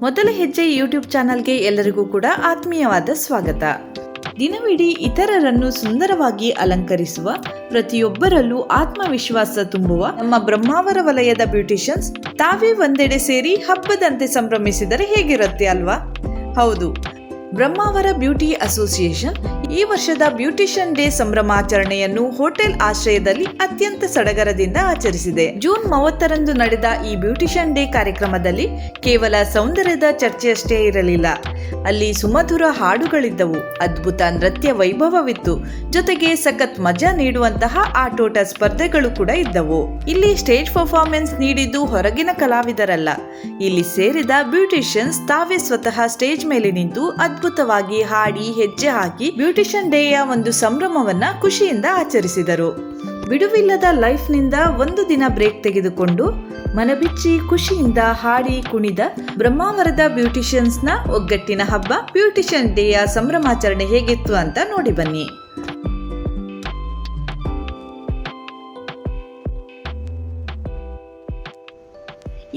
ಮೊದಲ ಹೆಜ್ಜೆ ಯೂಟ್ಯೂಬ್ ಚಾನಲ್ಗೆ ಎಲ್ಲರಿಗೂ ಕೂಡ ಆತ್ಮೀಯವಾದ ಸ್ವಾಗತ. ದಿನವಿಡೀ ಇತರರನ್ನು ಸುಂದರವಾಗಿ ಅಲಂಕರಿಸುವ, ಪ್ರತಿಯೊಬ್ಬರಲ್ಲೂ ಆತ್ಮವಿಶ್ವಾಸ ತುಂಬುವ ನಮ್ಮ ಬ್ರಹ್ಮಾವರ ವಲಯದ ಬ್ಯೂಟಿಷಿಯನ್ಸ್ ತಾವೇ ಒಂದೆಡೆ ಸೇರಿ ಹಬ್ಬದಂತೆ ಸಂಭ್ರಮಿಸಿದರೆ ಹೇಗಿರುತ್ತೆ ಅಲ್ವಾ? ಹೌದು, ಬ್ರಹ್ಮಾವರ ಬ್ಯೂಟಿ ಅಸೋಸಿಯೇಷನ್ ಈ ವರ್ಷದ ಬ್ಯೂಟಿಷಿಯನ್ ಡೇ ಸಂಭ್ರಮಾಚರಣೆಯನ್ನು ಹೋಟೆಲ್ ಆಶ್ರಯದಲ್ಲಿ ಅತ್ಯಂತ ಸಡಗರದಿಂದ ಆಚರಿಸಿದೆ. ಜೂನ್ 30ರಂದು ನಡೆದ ಈ ಬ್ಯೂಟಿಷಿಯನ್ ಡೇ ಕಾರ್ಯಕ್ರಮದಲ್ಲಿ ಕೇವಲ ಸೌಂದರ್ಯದ ಚರ್ಚೆಯಷ್ಟೇ ಇರಲಿಲ್ಲ. ಅಲ್ಲಿ ಸುಮಧುರ ಹಾಡುಗಳಿದ್ದವು, ಅದ್ಭುತ ನೃತ್ಯ ವೈಭವವಿತ್ತು, ಜೊತೆಗೆ ಸಖತ್ ಮಜಾ ನೀಡುವಂತಹ ಆಟೋಟ ಸ್ಪರ್ಧೆಗಳು ಕೂಡ ಇದ್ದವು. ಇಲ್ಲಿ ಸ್ಟೇಜ್ ಪರ್ಫಾರ್ಮೆನ್ಸ್ ನೀಡಿದ್ದು ಹೊರಗಿನ ಕಲಾವಿದರಲ್ಲ, ಇಲ್ಲಿ ಸೇರಿದ ಬ್ಯೂಟಿಷಿಯನ್ಸ್ ತಾವೇ ಸ್ವತಃ ಸ್ಟೇಜ್ ಮೇಲೆ ನಿಂತು ಅದ್ಭುತವಾಗಿ ಹಾಡಿ ಹೆಜ್ಜೆ ಹಾಕಿ ಬ್ಯೂಟಿಷಿಯನ್ ಡೇಯ ಒಂದು ಸಂಭ್ರಮವನ್ನ ಖುಷಿಯಿಂದ ಆಚರಿಸಿದರು. ಬಿಡುವಿಲ್ಲದ ಲೈಫ್ನಿಂದ ಒಂದು ದಿನ ಬ್ರೇಕ್ ತೆಗೆದುಕೊಂಡು ಮನಬಿಚ್ಚಿ ಖುಷಿಯಿಂದ ಹಾಡಿ ಕುಣಿದ ಬ್ರಹ್ಮಾವರದ ಬ್ಯೂಟಿಷಿಯನ್ಸ್ನ ಒಗ್ಗಟ್ಟಿನ ಹಬ್ಬ ಬ್ಯೂಟಿಷಿಯನ್ ಡೇಯ ಸಂಭ್ರಮಾಚರಣೆ ಹೇಗಿತ್ತು ಅಂತ ನೋಡಿ ಬನ್ನಿ.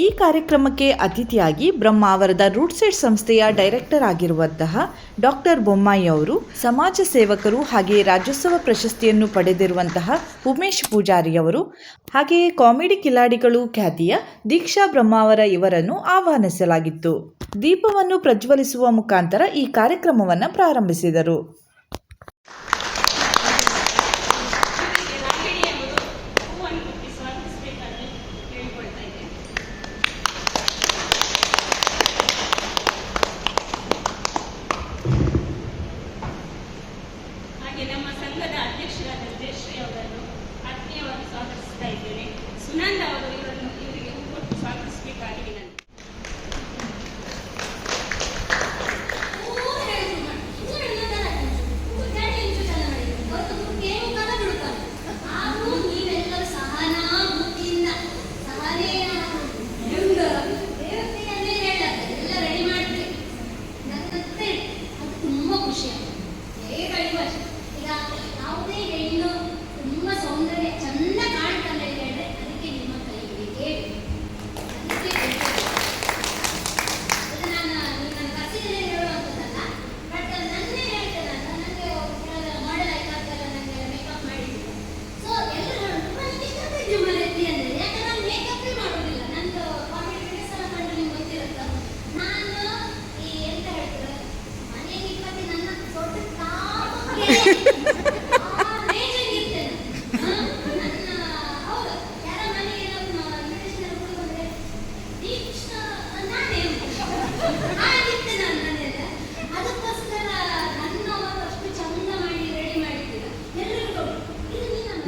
ಈ ಕಾರ್ಯಕ್ರಮಕ್ಕೆ ಅತಿಥಿಯಾಗಿ ಬ್ರಹ್ಮಾವರದ ರೂಟ್ ಸೆಟ್ ಸಂಸ್ಥೆಯ ಡೈರೆಕ್ಟರ್ ಆಗಿರುವಂತಹ ಡಾಕ್ಟರ್ ಬೊಮ್ಮಾಯಿ ಅವರು, ಸಮಾಜ ಸೇವಕರು ಹಾಗೆಯೇ ರಾಜ್ಯೋತ್ಸವ ಪ್ರಶಸ್ತಿಯನ್ನು ಪಡೆದಿರುವಂತಹ ಉಮೇಶ್ ಪೂಜಾರಿ ಅವರು, ಹಾಗೆಯೇ ಕಾಮಿಡಿ ಕಿಲಾಡಿಗಳು ಖ್ಯಾತಿಯ ದೀಕ್ಷಾ ಬ್ರಹ್ಮಾವರ ಇವರನ್ನು ಆಹ್ವಾನಿಸಲಾಗಿತ್ತು. ದೀಪವನ್ನು ಪ್ರಜ್ವಲಿಸುವ ಮುಖಾಂತರ ಈ ಕಾರ್ಯಕ್ರಮವನ್ನು ಪ್ರಾರಂಭಿಸಿದರು. ನಮ್ಮ ಸಂಘದ ಅಧ್ಯಕ್ಷರಾದ ಜಯಶ್ರೀ ಅವರನ್ನು ಆತ್ಮೀಯವಾಗಿ ಸ್ವಾಗತಿಸ್ತಾ ಇದ್ದೇನೆ. ಸುನಂದ ಅವರು ಇವರಿಗೆ ಕೊಟ್ಟು ಸ್ವಾಗತಿಸಬೇಕಾಗಿ ವಿನಂತಿ.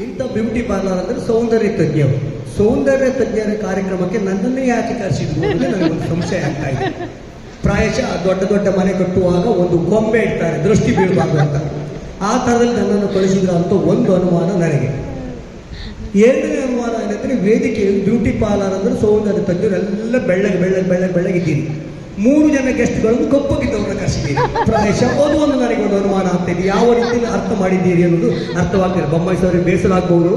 ಇಂಥ ಬ್ಯೂಟಿ ಪಾರ್ಲರ್ ಅಂದರೆ ಸೌಂದರ್ಯ ತಜ್ಞರು. ಸೌಂದರ್ಯ ತಜ್ಞರ ಕಾರ್ಯಕ್ರಮಕ್ಕೆ ನನ್ನನ್ನೇ ಯಾಕೆ ಕರೆಸಿದ್ರು ಅಂದರೆ ನನಗೊಂದು ಸಂಶಯ ಆಗ್ತಾ ಇದೆ. ಪ್ರಾಯಶಃ ದೊಡ್ಡ ದೊಡ್ಡ ಮನೆ ಕಟ್ಟುವಾಗ ಒಂದು ಕೊಂಬೆ ಇಡ್ತಾರೆ ದೃಷ್ಟಿ ಬೀಳಬಾರ್ದು ಅಂತ, ಆ ಥರದಲ್ಲಿ ನನ್ನನ್ನು ಕಳಿಸಿದ್ರು ಅಂತ ಒಂದು ಅನುಮಾನ ನನಗೆ. ಎರಡನೇ ಅನುಮಾನ ಏನಂದರೆ, ವೇದಿಕೆಯಲ್ಲಿ ಬ್ಯೂಟಿ ಪಾರ್ಲರ್ ಅಂದರೆ ಸೌಂದರ್ಯ ತಜ್ಞರು ಎಲ್ಲ ಬೆಳ್ಳಗಿದ್ದೀನಿ. 3 ಜನ ಗೆಸ್ಟ್ಗಳನ್ನು ಕಪ್ಪಗಿದ್ದವ್ರನ್ನ ಕರೆಸಿದ್ದೀನಿ. ಪ್ರಾಯಶಃ ಅದು ಒಂದು ನನಗೊಂದು ಅನುಮಾನ ಆಗ್ತಾಯಿದೆ. ಯಾವ ರೀತಿಯಲ್ಲಿ ಅರ್ಥ ಮಾಡಿದ್ದೀರಿ ಅನ್ನೋದು ಅರ್ಥವಾಗ್ತಿದೆ. ಬೊಮ್ಮಾಯಿ ಸರ್ ಬೇಸರಾಗಬಹುದು.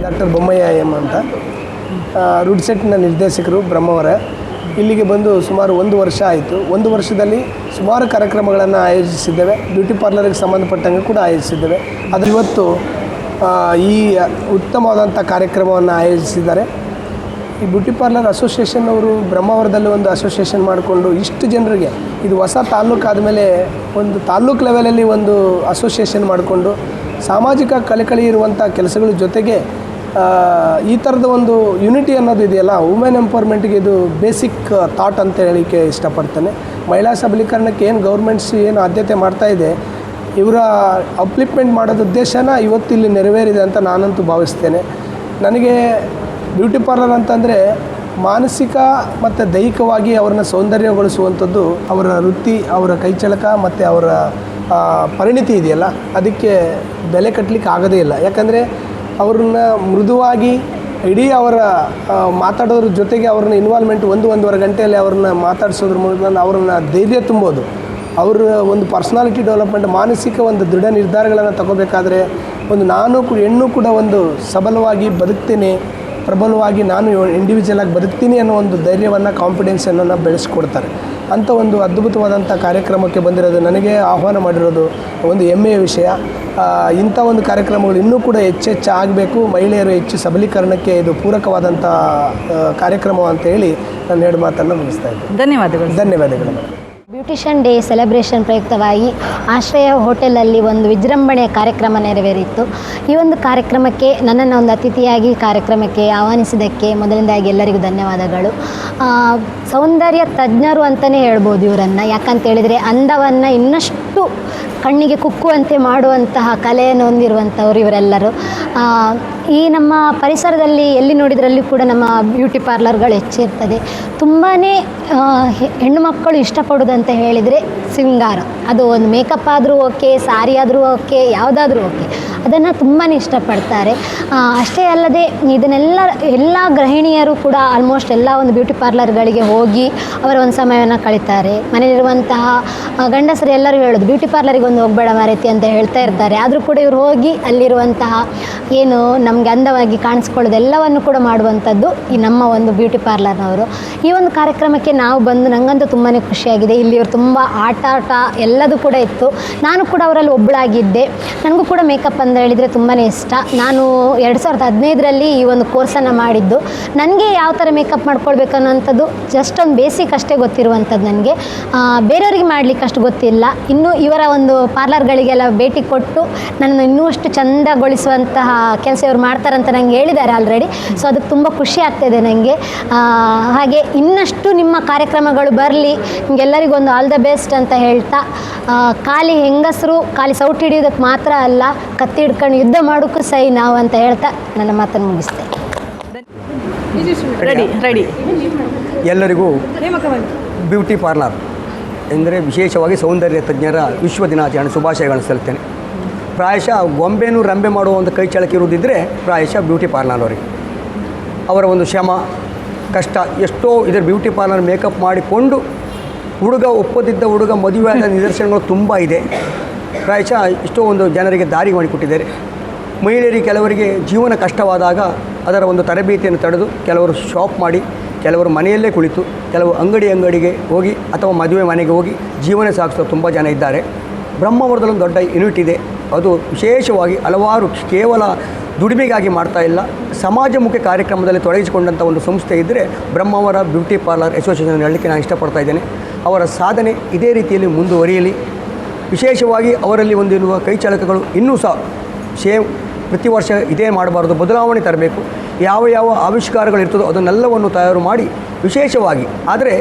ಡಾಕ್ಟರ್ ಬೊಮ್ಮಯ್ಯ ಎಂ ಅಂತ, ರುಡ್ಸೆಟ್ನ ನಿರ್ದೇಶಕರು ಬ್ರಹ್ಮಾವರ. ಇಲ್ಲಿಗೆ ಬಂದು ಸುಮಾರು 1 ವರ್ಷ ಆಯಿತು. 1 ವರ್ಷದಲ್ಲಿ ಸುಮಾರು ಕಾರ್ಯಕ್ರಮಗಳನ್ನು ಆಯೋಜಿಸಿದ್ದೇವೆ. ಬ್ಯೂಟಿ ಪಾರ್ಲರ್ಗೆ ಸಂಬಂಧಪಟ್ಟಂಗೆ ಕೂಡ ಆಯೋಜಿಸಿದ್ದೇವೆ. ಅದು ಇವತ್ತು ಈ ಉತ್ತಮವಾದಂಥ ಕಾರ್ಯಕ್ರಮವನ್ನು ಆಯೋಜಿಸಿದ್ದಾರೆ. ಈ ಬ್ಯೂಟಿ ಪಾರ್ಲರ್ ಅಸೋಸಿಯೇಷನ್ ಅವರು ಬ್ರಹ್ಮಾವರದಲ್ಲಿ ಒಂದು ಅಸೋಸಿಯೇಷನ್ ಮಾಡಿಕೊಂಡು ಇಷ್ಟು ಜನರಿಗೆ, ಇದು ಹೊಸ ತಾಲ್ಲೂಕು ಆದಮೇಲೆ ಒಂದು ತಾಲ್ಲೂಕು ಲೆವೆಲಲ್ಲಿ ಒಂದು ಅಸೋಸಿಯೇಷನ್ ಮಾಡಿಕೊಂಡು ಸಾಮಾಜಿಕ ಕಳಕಳಿ ಇರುವಂಥ ಕೆಲಸಗಳ ಜೊತೆಗೆ ಈ ಥರದ ಒಂದು ಯುನಿಟಿ ಅನ್ನೋದು ಇದೆಯಲ್ಲ, ವುಮೆನ್ ಎಂಪವರ್ಮೆಂಟ್ಗೆ ಇದು ಬೇಸಿಕ್ ಥಾಟ್ ಅಂತ ಹೇಳಿಕ್ಕೆ ಇಷ್ಟಪಡ್ತೇನೆ. ಮಹಿಳಾ ಸಬಲೀಕರಣಕ್ಕೆ ಏನು ಗೌರ್ಮೆಂಟ್ಸ್ ಏನು ಆದ್ಯತೆ ಮಾಡ್ತಾಯಿದೆ, ಇವರ ಅಪ್ಲಿಪ್ಮೆಂಟ್ ಮಾಡೋದು ಉದ್ದೇಶನ ಇವತ್ತು ಇಲ್ಲಿ ನೆರವೇರಿದೆ ಅಂತ ನಾನಂತೂ ಭಾವಿಸ್ತೇನೆ. ನನಗೆ ಬ್ಯೂಟಿ ಪಾರ್ಲರ್ ಅಂತಂದರೆ ಮಾನಸಿಕ ಮತ್ತು ದೈಹಿಕವಾಗಿ ಅವ್ರನ್ನ ಸೌಂದರ್ಯಗೊಳಿಸುವಂಥದ್ದು ಅವರ ವೃತ್ತಿ, ಅವರ ಕೈಚಳಕ ಮತ್ತು ಅವರ ಪರಿಣಿತಿ ಇದೆಯಲ್ಲ, ಅದಕ್ಕೆ ಬೆಲೆ ಕಟ್ಟಲಿಕ್ಕೆ ಆಗೋದೇ ಇಲ್ಲ. ಯಾಕಂದರೆ ಅವ್ರನ್ನ ಮೃದುವಾಗಿ ಇಡೀ ಅವರ ಮಾತಾಡೋದ್ರ ಜೊತೆಗೆ ಅವ್ರನ್ನ ಇನ್ವಾಲ್ವ್ಮೆಂಟ್ 1-1.5 ಗಂಟೆಯಲ್ಲಿ ಅವ್ರನ್ನ ಮಾತಾಡಿಸೋದ್ರ ಮೂಲಕ ಅವ್ರನ್ನ ಧೈರ್ಯ ತುಂಬೋದು. ಅವರ ಒಂದು ಪರ್ಸ್ನಾಲಿಟಿ ಡೆವಲಪ್ಮೆಂಟ್, ಮಾನಸಿಕ ಒಂದು ದೃಢ ನಿರ್ಧಾರಗಳನ್ನು ತಗೋಬೇಕಾದ್ರೆ ನಾನು ಹೆಣ್ಣು ಕೂಡ ಒಂದು ಸಬಲವಾಗಿ ಬದುಕ್ತೀನಿ, ಪ್ರಬಲವಾಗಿ ನಾನು ಇಂಡಿವಿಜುವಲ್ ಆಗಿ ಬದುಕ್ತೀನಿ ಅನ್ನೋ ಒಂದು ಧೈರ್ಯವನ್ನು, ಕಾನ್ಫಿಡೆನ್ಸನ್ನು ಬೆಳೆಸ್ಕೊಡ್ತಾರೆ. ಅಂಥ ಒಂದು ಅದ್ಭುತವಾದಂಥ ಕಾರ್ಯಕ್ರಮಕ್ಕೆ ಬಂದಿರೋದು, ನನಗೆ ಆಹ್ವಾನ ಮಾಡಿರೋದು ಒಂದು ಹೆಮ್ಮೆಯ ವಿಷಯ. ಇಂಥ ಒಂದು ಕಾರ್ಯಕ್ರಮಗಳು ಇನ್ನೂ ಕೂಡ ಹೆಚ್ಚೆಚ್ಚು ಆಗಬೇಕು. ಮಹಿಳೆಯರು ಹೆಚ್ಚು ಸಬಲೀಕರಣಕ್ಕೆ ಇದು ಪೂರಕವಾದಂಥ ಕಾರ್ಯಕ್ರಮ ಅಂತ ಹೇಳಿ ನಾನು 2 ಮಾತನ್ನು ಮುಗಿಸ್ತಾ ಇದ್ದೀನಿ. ಧನ್ಯವಾದಗಳು ಮೇಡಮ್. ಬ್ಯೂಟಿಷಿಯನ್ ಡೇ ಸೆಲೆಬ್ರೇಷನ್ ಪ್ರಯುಕ್ತವಾಗಿ ಆಶ್ರಯ ಹೋಟೆಲಲ್ಲಿ ಒಂದು ವಿಜೃಂಭಣೆಯ ಕಾರ್ಯಕ್ರಮ ನೆರವೇರಿತ್ತು. ಈ ಒಂದು ಕಾರ್ಯಕ್ರಮಕ್ಕೆ ನನ್ನನ್ನು ಒಂದು ಅತಿಥಿಯಾಗಿ ಕಾರ್ಯಕ್ರಮಕ್ಕೆ ಆಹ್ವಾನಿಸಿದ್ದಕ್ಕೆ ಮೊದಲನೇದಾಗಿ ಎಲ್ಲರಿಗೂ ಧನ್ಯವಾದಗಳು. ಸೌಂದರ್ಯ ತಜ್ಞರು ಅಂತಲೇ ಹೇಳ್ಬೋದು ಇವರನ್ನು. ಯಾಕಂತೇಳಿದರೆ ಅಂದವನ್ನು ಇನ್ನಷ್ಟು ಕಣ್ಣಿಗೆ ಕುಕ್ಕುವಂತೆ ಮಾಡುವಂತಹ ಕಲೆಯನ್ನು ಹೊಂದಿರುವಂಥವ್ರು ಇವರೆಲ್ಲರೂ. ಈ ನಮ್ಮ ಪರಿಸರದಲ್ಲಿ ಎಲ್ಲಿ ನೋಡಿದ್ರಲ್ಲಿ ಕೂಡ ನಮ್ಮ ಬ್ಯೂಟಿ ಪಾರ್ಲರ್ಗಳು ಹೆಚ್ಚಿರ್ತದೆ. ತುಂಬಾ ಹೆಣ್ಣು ಮಕ್ಕಳು ಇಷ್ಟಪಡೋದಂತ ಹೇಳಿದರೆ ಸಿಂಗಾರ. ಅದು ಒಂದು ಮೇಕಪ್ ಆದರೂ ಓಕೆ, ಸಾರಿ ಆದರೂ ಓಕೆ, ಯಾವುದಾದ್ರೂ ಓಕೆ, ಅದನ್ನು ತುಂಬಾ ಇಷ್ಟಪಡ್ತಾರೆ. ಅಷ್ಟೇ ಅಲ್ಲದೆ ಎಲ್ಲ ಗೃಹಿಣಿಯರು ಕೂಡ ಆಲ್ಮೋಸ್ಟ್ ಎಲ್ಲ ಒಂದು ಬ್ಯೂಟಿ ಪಾರ್ಲರ್ಗಳಿಗೆ ಹೋಗಿ ಅವರ ಒಂದು ಸಮಯವನ್ನು ಕಳೀತಾರೆ. ಮನೆಯಲ್ಲಿರುವಂತಹ ಗಂಡಸರು ಎಲ್ಲರೂ ಹೇಳೋದು ಬ್ಯೂಟಿ ಪಾರ್ಲರಿಗೆ ಒಂದು ಹೋಗಬೇಡ ಮಾರೈತಿ ಅಂತ ಹೇಳ್ತಾ ಇರ್ತಾರೆ. ಆದರೂ ಕೂಡ ಇವರು ಹೋಗಿ ಅಲ್ಲಿರುವಂತಹ ಏನು ನಮಗೆ ಅಂದವಾಗಿ ಕಾಣಿಸ್ಕೊಳ್ಳೋದು ಎಲ್ಲವನ್ನು ಕೂಡ ಮಾಡುವಂಥದ್ದು ಈ ನಮ್ಮ ಒಂದು ಬ್ಯೂಟಿ ಪಾರ್ಲರ್ನವರು. ಈ ಒಂದು ಕಾರ್ಯಕ್ರಮಕ್ಕೆ ನಾವು ಬಂದು ನನಗಂತೂ ತುಂಬಾ ಖುಷಿಯಾಗಿದೆ. ಇಲ್ಲಿ ಇವರು ತುಂಬ ಆಟ ಎಲ್ಲದೂ ಕೂಡ ಇತ್ತು. ನಾನು ಕೂಡ ಅವರಲ್ಲಿ ಒಬ್ಬಳಾಗಿದ್ದೆ. ನನಗೂ ಕೂಡ ಮೇಕಪ್ ಅಂತ ಹೇಳಿದರೆ ತುಂಬಾ ಇಷ್ಟ. ನಾನು 2015ರಲ್ಲಿ ಈ ಒಂದು ಕೋರ್ಸನ್ನು ಮಾಡಿದ್ದು. ನನಗೆ ಯಾವ ಥರ ಮೇಕಪ್ ಮಾಡ್ಕೊಳ್ಬೇಕು ಅನ್ನೋಂಥದ್ದು ಜಸ್ಟ್ ಒಂದು ಬೇಸಿಕ್ ಅಷ್ಟೇ ಗೊತ್ತಿರುವಂಥದ್ದು ನನಗೆ. ಬೇರೆಯವರಿಗೆ ಮಾಡಲಿಕ್ಕೆ ಅಷ್ಟು ಗೊತ್ತಿಲ್ಲ. ಇನ್ನು ಇವರ ಒಂದು ಪಾರ್ಲರ್ಗಳಿಗೆಲ್ಲ ಭೇಟಿ ಕೊಟ್ಟು ನನ್ನನ್ನು ಇನ್ನೂ ಅಷ್ಟು ಚೆಂದಗೊಳಿಸುವಂತಹ ಕೆಲಸ ಇವರು ಮಾಡ್ತಾರಂತ ನನಗೆ ಹೇಳಿದ್ದಾರೆ ಆಲ್ರೆಡಿ. ಸೊ ಅದಕ್ಕೆ ತುಂಬ ಖುಷಿ ಆಗ್ತಾಯಿದೆ ನನಗೆ. ಹಾಗೆ ಇನ್ನಷ್ಟು ನಿಮ್ಮ ಕಾರ್ಯಕ್ರಮಗಳು ಬರಲಿ, ನಿಮಗೆಲ್ಲರಿಗೂ ಒಂದು ಆಲ್ ದ ಬೆಸ್ಟ್ ಅಂತ ಹೇಳ್ತಾ, ಖಾಲಿ ಹೆಂಗಸರು ಖಾಲಿ ಸೌಟ್ ಹಿಡಿಯೋದಕ್ಕೆ ಮಾತ್ರ ಅಲ್ಲ, ಕತ್ತಿ ಹಿಡ್ಕೊಂಡು ಯುದ್ಧ ಮಾಡೋಕ್ಕೂ ಸೈ ನಾವು ಅಂತ ಹೇಳ್ತಾ ನನ್ನ ಮಾತನ್ನು ಮುಗಿಸ್ತೇನೆ. ರೆಡಿ. ಎಲ್ಲರಿಗೂ ಬ್ಯೂಟಿ ಪಾರ್ಲರ್ ಎಂದರೆ ವಿಶೇಷವಾಗಿ ಸೌಂದರ್ಯ ತಜ್ಞರ ವಿಶ್ವ ದಿನಾಚರಣೆ ಶುಭಾಶಯಗಳನ್ನು ಸಲ್ಲಿಸ್ತೇನೆ. ಪ್ರಾಯಶಃ ಗೊಂಬೆನೂ ರಂಬೆ ಮಾಡುವ ಒಂದು ಕೈ ಚಳಕ ಇರುವುದಿದ್ದರೆ ಪ್ರಾಯಶಃ ಬ್ಯೂಟಿ ಪಾರ್ಲರ್ವರಿಗೆ ಅವರ ಒಂದು ಶ್ರಮ ಕಷ್ಟ ಎಷ್ಟೋ ಇದರ ಬ್ಯೂಟಿ ಪಾರ್ಲರ್ ಮೇಕಪ್ ಮಾಡಿಕೊಂಡು ಒಪ್ಪದಿದ್ದ ಹುಡುಗ ಮದುವೆಯಾದ ನಿದರ್ಶನಗಳು ತುಂಬ ಇದೆ. ಪ್ರಾಯಶಃ ಎಷ್ಟೋ ಒಂದು ಜನರಿಗೆ ದಾರಿ ಮಾಡಿಕೊಟ್ಟಿದ್ದಾರೆ. ಮಹಿಳೆಯರಿಗೆ ಕೆಲವರಿಗೆ ಜೀವನ ಕಷ್ಟವಾದಾಗ ಅದರ ಒಂದು ತರಬೇತಿಯನ್ನು ತಡೆದು ಕೆಲವರು ಶಾಪ್ ಮಾಡಿ, ಕೆಲವರು ಮನೆಯಲ್ಲೇ ಕುಳಿತು, ಕೆಲವು ಅಂಗಡಿಗೆ ಹೋಗಿ ಅಥವಾ ಮದುವೆ ಮನೆಗೆ ಹೋಗಿ ಜೀವನ ಸಾಗಿಸೋ ತುಂಬ ಜನ ಇದ್ದಾರೆ. ಬ್ರಹ್ಮಾವರದಲ್ಲಿ ಒಂದು ದೊಡ್ಡ ಯೂನಿಟ್ ಇದೆ. ಅದು ವಿಶೇಷವಾಗಿ ಹಲವಾರು ಕೇವಲ ದುಡಿಮೆಗಾಗಿ ಮಾಡ್ತಾ ಇಲ್ಲ, ಸಮಾಜಮುಖಿ ಕಾರ್ಯಕ್ರಮದಲ್ಲಿ ತೊಡಗಿಸಿಕೊಂಡಂಥ ಒಂದು ಸಂಸ್ಥೆ ಇದ್ದರೆ ಬ್ರಹ್ಮಾವರ ಬ್ಯೂಟಿ ಪಾರ್ಲರ್ ಅಸೋಸಿಯೇಷನ್ ಹೇಳಲಿಕ್ಕೆ ನಾನು ಇಷ್ಟಪಡ್ತಾ ಇದ್ದೇನೆ. ಅವರ ಸಾಧನೆ ಇದೇ ರೀತಿಯಲ್ಲಿ ಮುಂದುವರಿಯಲಿ. ವಿಶೇಷವಾಗಿ ಅವರಲ್ಲಿ ಹೊಂದಿರುವ ಕೈಚಳಕಗಳು ಇನ್ನೂ ಸಹ ಪ್ರತಿ ವರ್ಷ ಇದೇ ಮಾಡಬಾರ್ದು, ಬದಲಾವಣೆ ತರಬೇಕು. ಯಾವ ಆವಿಷ್ಕಾರಗಳಿರ್ತದೋ ಅದನ್ನೆಲ್ಲವನ್ನು ತಯಾರು ಮಾಡಿ ವಿಶೇಷವಾಗಿ ಆದರೆ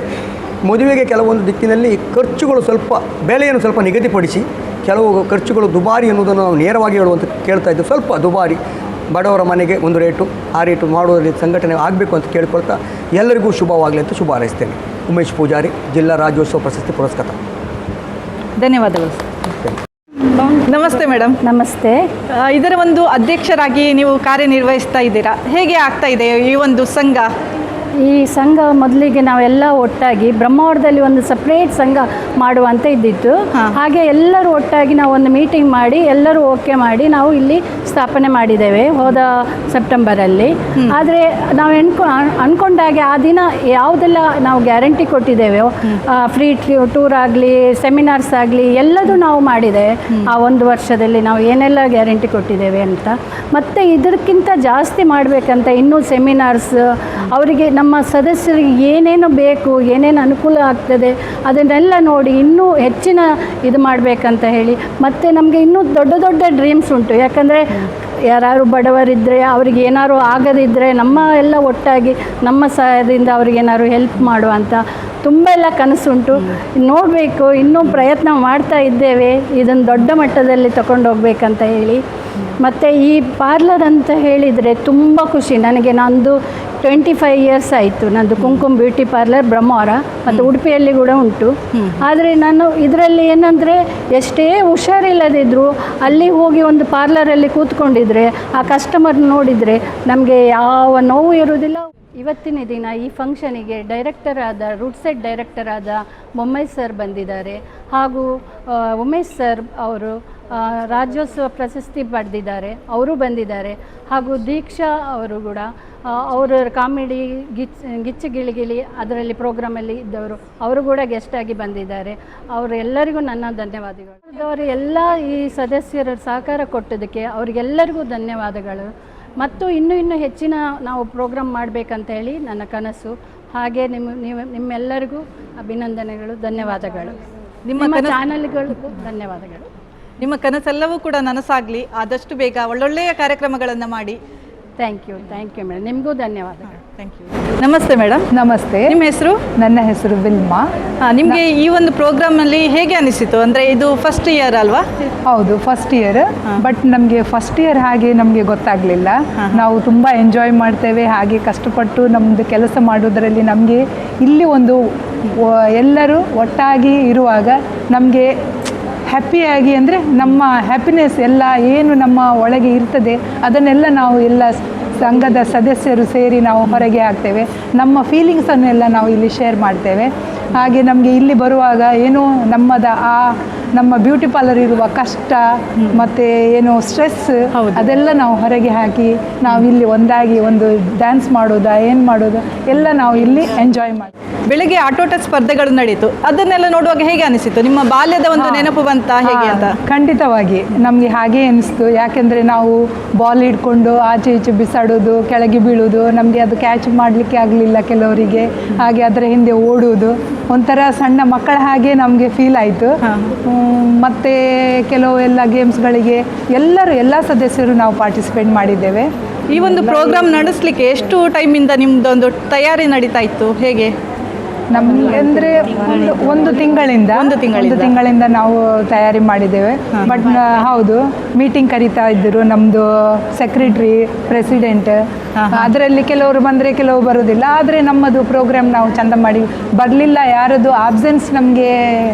ಮದುವೆಗೆ ಕೆಲವೊಂದು ದಿಕ್ಕಿನಲ್ಲಿ ಖರ್ಚುಗಳು ಸ್ವಲ್ಪ ಬೆಲೆಯನ್ನು ಸ್ವಲ್ಪ ನಿಗದಿಪಡಿಸಿ, ಕೆಲವು ಖರ್ಚುಗಳು ದುಬಾರಿ ಅನ್ನೋದನ್ನು ನಾವು ನೇರವಾಗಿ ಹೇಳುವಂತ ಕೇಳ್ತಾ ಇದ್ದು, ಸ್ವಲ್ಪ ದುಬಾರಿ ಬಡವರ ಮನೆಗೆ ಒಂದು ರೇಟು ಆ ರೇಟು ಮಾಡುವುದರಲ್ಲಿ ಸಂಘಟನೆ ಆಗಬೇಕು ಅಂತ ಕೇಳ್ಕೊಳ್ತಾ ಎಲ್ಲರಿಗೂ ಶುಭವಾಗಲಿ ಅಂತ ಶುಭ ಹಾರೈಸ್ತೇನೆ. ಉಮೇಶ್ ಪೂಜಾರಿ, ಜಿಲ್ಲಾ ರಾಜ್ಯೋತ್ಸವ ಪ್ರಶಸ್ತಿ ಪುರಸ್ಕೃತ. ಧನ್ಯವಾದಗಳು. ನಮಸ್ತೆ ಮೇಡಮ್. ನಮಸ್ತೆ. ಇದರ ಒಂದು ಅಧ್ಯಕ್ಷರಾಗಿ ನೀವು ಕಾರ್ಯನಿರ್ವಹಿಸ್ತಾ ಇದ್ದೀರಾ. ಹೇಗೆ ಆಗ್ತಾ ಇದೆ ಈ ಒಂದು ಸಂಘ? ಈ ಸಂಘ ಮೊದಲಿಗೆ ನಾವೆಲ್ಲ ಒಟ್ಟಾಗಿ ಬ್ರಹ್ಮಾವರದಲ್ಲಿ ಒಂದು ಸಪ್ರೇಟ್ ಸಂಘ ಮಾಡುವಂತ ಇದ್ದಿತ್ತು. ಹಾಗೆ ಎಲ್ಲರೂ ಒಟ್ಟಾಗಿ ನಾವು ಒಂದು ಮೀಟಿಂಗ್ ಮಾಡಿ ಎಲ್ಲರೂ ಓಕೆ ಮಾಡಿ ನಾವು ಇಲ್ಲಿ ಸ್ಥಾಪನೆ ಮಾಡಿದ್ದೇವೆ ಹೋದ ಸೆಪ್ಟೆಂಬರಲ್ಲಿ. ಆದರೆ ನಾವು ಅಂದ್ಕೊಂಡಾಗೆ ಆ ದಿನ ಯಾವುದೆಲ್ಲ ನಾವು ಗ್ಯಾರಂಟಿ ಕೊಟ್ಟಿದ್ದೇವೆ, ಫ್ರೀ ಟೂರ್ ಆಗಲಿ ಸೆಮಿನಾರ್ಸ್ ಆಗಲಿ ಎಲ್ಲದೂ ನಾವು ಮಾಡಿದ್ದೇವೆ. ಆ ಒಂದು ವರ್ಷದಲ್ಲಿ ನಾವು ಏನೆಲ್ಲ ಗ್ಯಾರಂಟಿ ಕೊಟ್ಟಿದ್ದೇವೆ ಅಂತ. ಮತ್ತು ಇದಕ್ಕಿಂತ ಜಾಸ್ತಿ ಮಾಡಬೇಕಂತ ಇನ್ನೂ ಸೆಮಿನಾರ್ಸ್, ಅವರಿಗೆ ನಮ್ಮ ಸದಸ್ಯರಿಗೆ ಏನೇನು ಬೇಕು, ಏನೇನು ಅನುಕೂಲ ಆಗ್ತದೆ ಅದನ್ನೆಲ್ಲ ನೋಡಿ ಇನ್ನೂ ಹೆಚ್ಚಿನ ಇದು ಮಾಡಬೇಕಂತ ಹೇಳಿ. ಮತ್ತು ನಮಗೆ ಇನ್ನೂ ದೊಡ್ಡ ದೊಡ್ಡ ಡ್ರೀಮ್ಸ್ ಉಂಟು. ಯಾಕಂದರೆ ಯಾರು ಬಡವರಿದ್ದರೆ ಅವ್ರಿಗೆ ಏನಾದ್ರು ಆಗದಿದ್ದರೆ ನಮ್ಮ ಎಲ್ಲ ಒಟ್ಟಾಗಿ ನಮ್ಮ ಸಹಾಯದಿಂದ ಅವ್ರಿಗೇನಾದ್ರು ಹೆಲ್ಪ್ ಮಾಡುವಂಥ ತುಂಬ ಎಲ್ಲ ಕನಸುಂಟು. ನೋಡಬೇಕು, ಇನ್ನೂ ಪ್ರಯತ್ನ ಮಾಡ್ತಾ ಇದ್ದೇವೆ ಇದನ್ನು ದೊಡ್ಡ ಮಟ್ಟದಲ್ಲಿ ತಗೊಂಡೋಗ್ಬೇಕಂತ ಹೇಳಿ. ಮತ್ತು ಈ ಪಾರ್ಲರ್ ಅಂತ ಹೇಳಿದರೆ ತುಂಬ ಖುಷಿ ನನಗೆ. ನಂದು 25 ಇಯರ್ಸ್ ಆಯಿತು ನಂದು ಕುಂಕುಮ್ ಬ್ಯೂಟಿ ಪಾರ್ಲರ್ ಬ್ರಹ್ಮಾವರ, ಮತ್ತು ಉಡುಪಿಯಲ್ಲಿ ಕೂಡ ಉಂಟು. ಆದರೆ ನಾನು ಇದರಲ್ಲಿ ಏನಂದರೆ ಎಷ್ಟೇ ಹುಷಾರಿಲ್ಲದಿದ್ದರೂ ಅಲ್ಲಿ ಹೋಗಿ ಒಂದು ಪಾರ್ಲರಲ್ಲಿ ಕೂತ್ಕೊಂಡಿದ್ರೆ ಆ ಕಸ್ಟಮರ್ ನೋಡಿದರೆ ನಮಗೆ ಯಾವ ನೋವು ಇರುವುದಿಲ್ಲ. ಇವತ್ತಿನ ದಿನ ಈ ಫಂಕ್ಷನಿಗೆ ರೂಟ್ ಸೆಟ್ ಡೈರೆಕ್ಟರ್ ಆದ ಮೊಮ್ಮಯ್ ಸರ್ ಬಂದಿದ್ದಾರೆ. ಹಾಗೂ ಉಮೇಶ್ ಸರ್ ಅವರು ರಾಜ್ಯೋತ್ಸವ ಪ್ರಶಸ್ತಿ ಪಡೆದಿದ್ದಾರೆ, ಅವರು ಬಂದಿದ್ದಾರೆ. ಹಾಗೂ ದೀಕ್ಷಾ ಅವರು ಕೂಡ ಅವರು ಕಾಮಿಡಿ ಗಿಚ್ಚು ಗಿಳಿಗಿಳಿ ಅದರಲ್ಲಿ ಪ್ರೋಗ್ರಾಮಲ್ಲಿ ಇದ್ದವರು, ಅವರು ಕೂಡ ಗೆಸ್ಟಾಗಿ ಬಂದಿದ್ದಾರೆ. ಅವರೆಲ್ಲರಿಗೂ ನನ್ನ ಧನ್ಯವಾದಗಳು. ಅವರು ಎಲ್ಲ ಈ ಸದಸ್ಯರ ಸಹಕಾರ ಕೊಟ್ಟದಕ್ಕೆ ಅವರಿಗೆಲ್ಲರಿಗೂ ಧನ್ಯವಾದಗಳು. ಮತ್ತು ಇನ್ನೂ ಹೆಚ್ಚಿನ ನಾವು ಪ್ರೋಗ್ರಾಮ್ ಮಾಡಬೇಕಂತ ಹೇಳಿ ನನ್ನ ಕನಸು. ಹಾಗೆ ನಿಮ್ಮೆಲ್ಲರಿಗೂ ಅಭಿನಂದನೆಗಳು, ಧನ್ಯವಾದಗಳು. ನಿಮ್ಮ ಚಾನಲ್ಗಳಿಗೂ ಧನ್ಯವಾದಗಳು. ನಿಮ್ಮ ಕನಸೆಲ್ಲವೂ ಕೂಡ ನನಸಾಗಲಿ, ಆದಷ್ಟು ಬೇಗ ಒಳ್ಳೊಳ್ಳೆಯ ಕಾರ್ಯಕ್ರಮಗಳನ್ನು ಮಾಡಿ. ಥ್ಯಾಂಕ್ ಯು ಮೇಡಮ್, ನಿಮಗೂ ಧನ್ಯವಾದಗಳು. Thank you. ನಮಸ್ತೆ ಮೇಡಮ್. ನಮಸ್ತೆ. ನಿಮ್ಮ ಹೆಸರು? ನನ್ನ ಹೆಸರು ವಿಲ್ಮಾ. ನಿಮಗೆ ಈ ಒಂದು ಪ್ರೋಗ್ರಾಮಲ್ಲಿ ಹೇಗೆ ಅನಿಸಿತು? ಅಂದರೆ ಇದು ಫಸ್ಟ್ ಇಯರ್ ಅಲ್ವಾ? ಹೌದು, ಫಸ್ಟ್ ಇಯರ್. ಬಟ್ ನಮಗೆ ಫಸ್ಟ್ ಇಯರ್ ಹಾಗೆ ನಮಗೆ ಗೊತ್ತಾಗಲಿಲ್ಲ. ನಾವು ತುಂಬ ಎಂಜಾಯ್ ಮಾಡ್ತೇವೆ, ಹಾಗೆ ಕಷ್ಟಪಟ್ಟು ನಮ್ಮದು ಕೆಲಸ ಮಾಡೋದರಲ್ಲಿ ನಮಗೆ ಇಲ್ಲಿ ಒಂದು ಎಲ್ಲರೂ ಒಟ್ಟಾಗಿ ಇರುವಾಗ ನಮಗೆ ಹ್ಯಾಪಿಯಾಗಿ, ಅಂದರೆ ನಮ್ಮ ಹ್ಯಾಪಿನೆಸ್ ಎಲ್ಲ ಏನು ನಮ್ಮ ಒಳಗೆ ಇರ್ತದೆ ಅದನ್ನೆಲ್ಲ ನಾವು ಎಲ್ಲ ಸಂಘದ ಸದಸ್ಯರು ಸೇರಿ ನಾವು ಹೊರಗೆ ಹಾಕ್ತೇವೆ. ನಮ್ಮ ಫೀಲಿಂಗ್ಸನ್ನೆಲ್ಲ ನಾವು ಇಲ್ಲಿ ಶೇರ್ ಮಾಡ್ತೇವೆ. ಹಾಗೆ ನಮಗೆ ಇಲ್ಲಿ ಬರುವಾಗ ಏನೋ ನಮ್ಮ ಬ್ಯೂಟಿ ಪಾರ್ಲರ್ ಇರುವ ಕಷ್ಟ ಮತ್ತು ಏನೋ ಸ್ಟ್ರೆಸ್ ಅದೆಲ್ಲ ನಾವು ಹೊರಗೆ ಹಾಕಿ ನಾವು ಇಲ್ಲಿ ಒಂದಾಗಿ ಒಂದು ಡ್ಯಾನ್ಸ್ ಮಾಡೋದಾ ಏನು ಮಾಡೋದು ಎಲ್ಲ ನಾವು ಇಲ್ಲಿ ಎಂಜಾಯ್ ಮಾಡಿ. ಬೆಳಗ್ಗೆ ಆಟೋಟ ಸ್ಪರ್ಧೆಗಳು ನಡೀತು, ಅದನ್ನೆಲ್ಲ ನೋಡುವಾಗ ಹೇಗೆ ಅನಿಸಿತು? ನಿಮ್ಮ ಬಾಲ್ಯದ ಒಂದು ನೆನಪು ಬಂತ ಹೇಗೆ ಅಂತ? ಖಂಡಿತವಾಗಿ ನಮಗೆ ಹಾಗೆ ಅನಿಸ್ತು. ಯಾಕೆಂದರೆ ನಾವು ಬಾಲ್ ಹಿಡ್ಕೊಂಡು ಆಚೆ ಈಚೆ ಬಿಸಾಡೋದು, ಕೆಳಗೆ ಬೀಳೋದು, ನಮಗೆ ಅದು ಕ್ಯಾಚ್ ಮಾಡಲಿಕ್ಕೆ ಆಗಲಿಲ್ಲ ಕೆಲವರಿಗೆ. ಹಾಗೆ ಅದರ ಹಿಂದೆ ಓಡುವುದು ಒಂಥರ ಸಣ್ಣ ಮಕ್ಕಳ ಹಾಗೆ ನಮಗೆ ಫೀಲ್ ಆಯಿತು. ಮತ್ತು ಕೆಲವು ಎಲ್ಲ ಗೇಮ್ಸ್ಗಳಿಗೆ ಎಲ್ಲ ಸದಸ್ಯರು ನಾವು ಪಾರ್ಟಿಸಿಪೇಟ್ ಮಾಡಿದ್ದೇವೆ. ಈ ಒಂದು ಪ್ರೋಗ್ರಾಮ್ ನಡೆಸಲಿಕ್ಕೆ ಎಷ್ಟು ಟೈಮಿಂದ ನಿಮ್ಮದೊಂದು ತಯಾರಿ ನಡೀತಾ ಇತ್ತು, ಹೇಗೆ? ನಮಗೆ ಅಂದರೆ ಒಂದು ತಿಂಗಳಿಂದ ನಾವು ತಯಾರಿ ಮಾಡಿದ್ದೇವೆ. ಬಟ್ ಹೌದು, ಮೀಟಿಂಗ್ ಕರೀತಾ ಇದ್ದರು ನಮ್ಮದು ಸೆಕ್ರೆಟ್ರಿ, ಪ್ರೆಸಿಡೆಂಟ್. ಅದರಲ್ಲಿ ಕೆಲವರು ಬಂದರೆ ಕೆಲವು ಬರೋದಿಲ್ಲ. ಆದರೆ ನಮ್ಮದು ಪ್ರೋಗ್ರಾಮ್ ನಾವು ಚಂದ ಮಾಡಿ ಬರಲಿಲ್ಲ. ಯಾರದು ಆಬ್ಸೆನ್ಸ್ ನಮಗೆ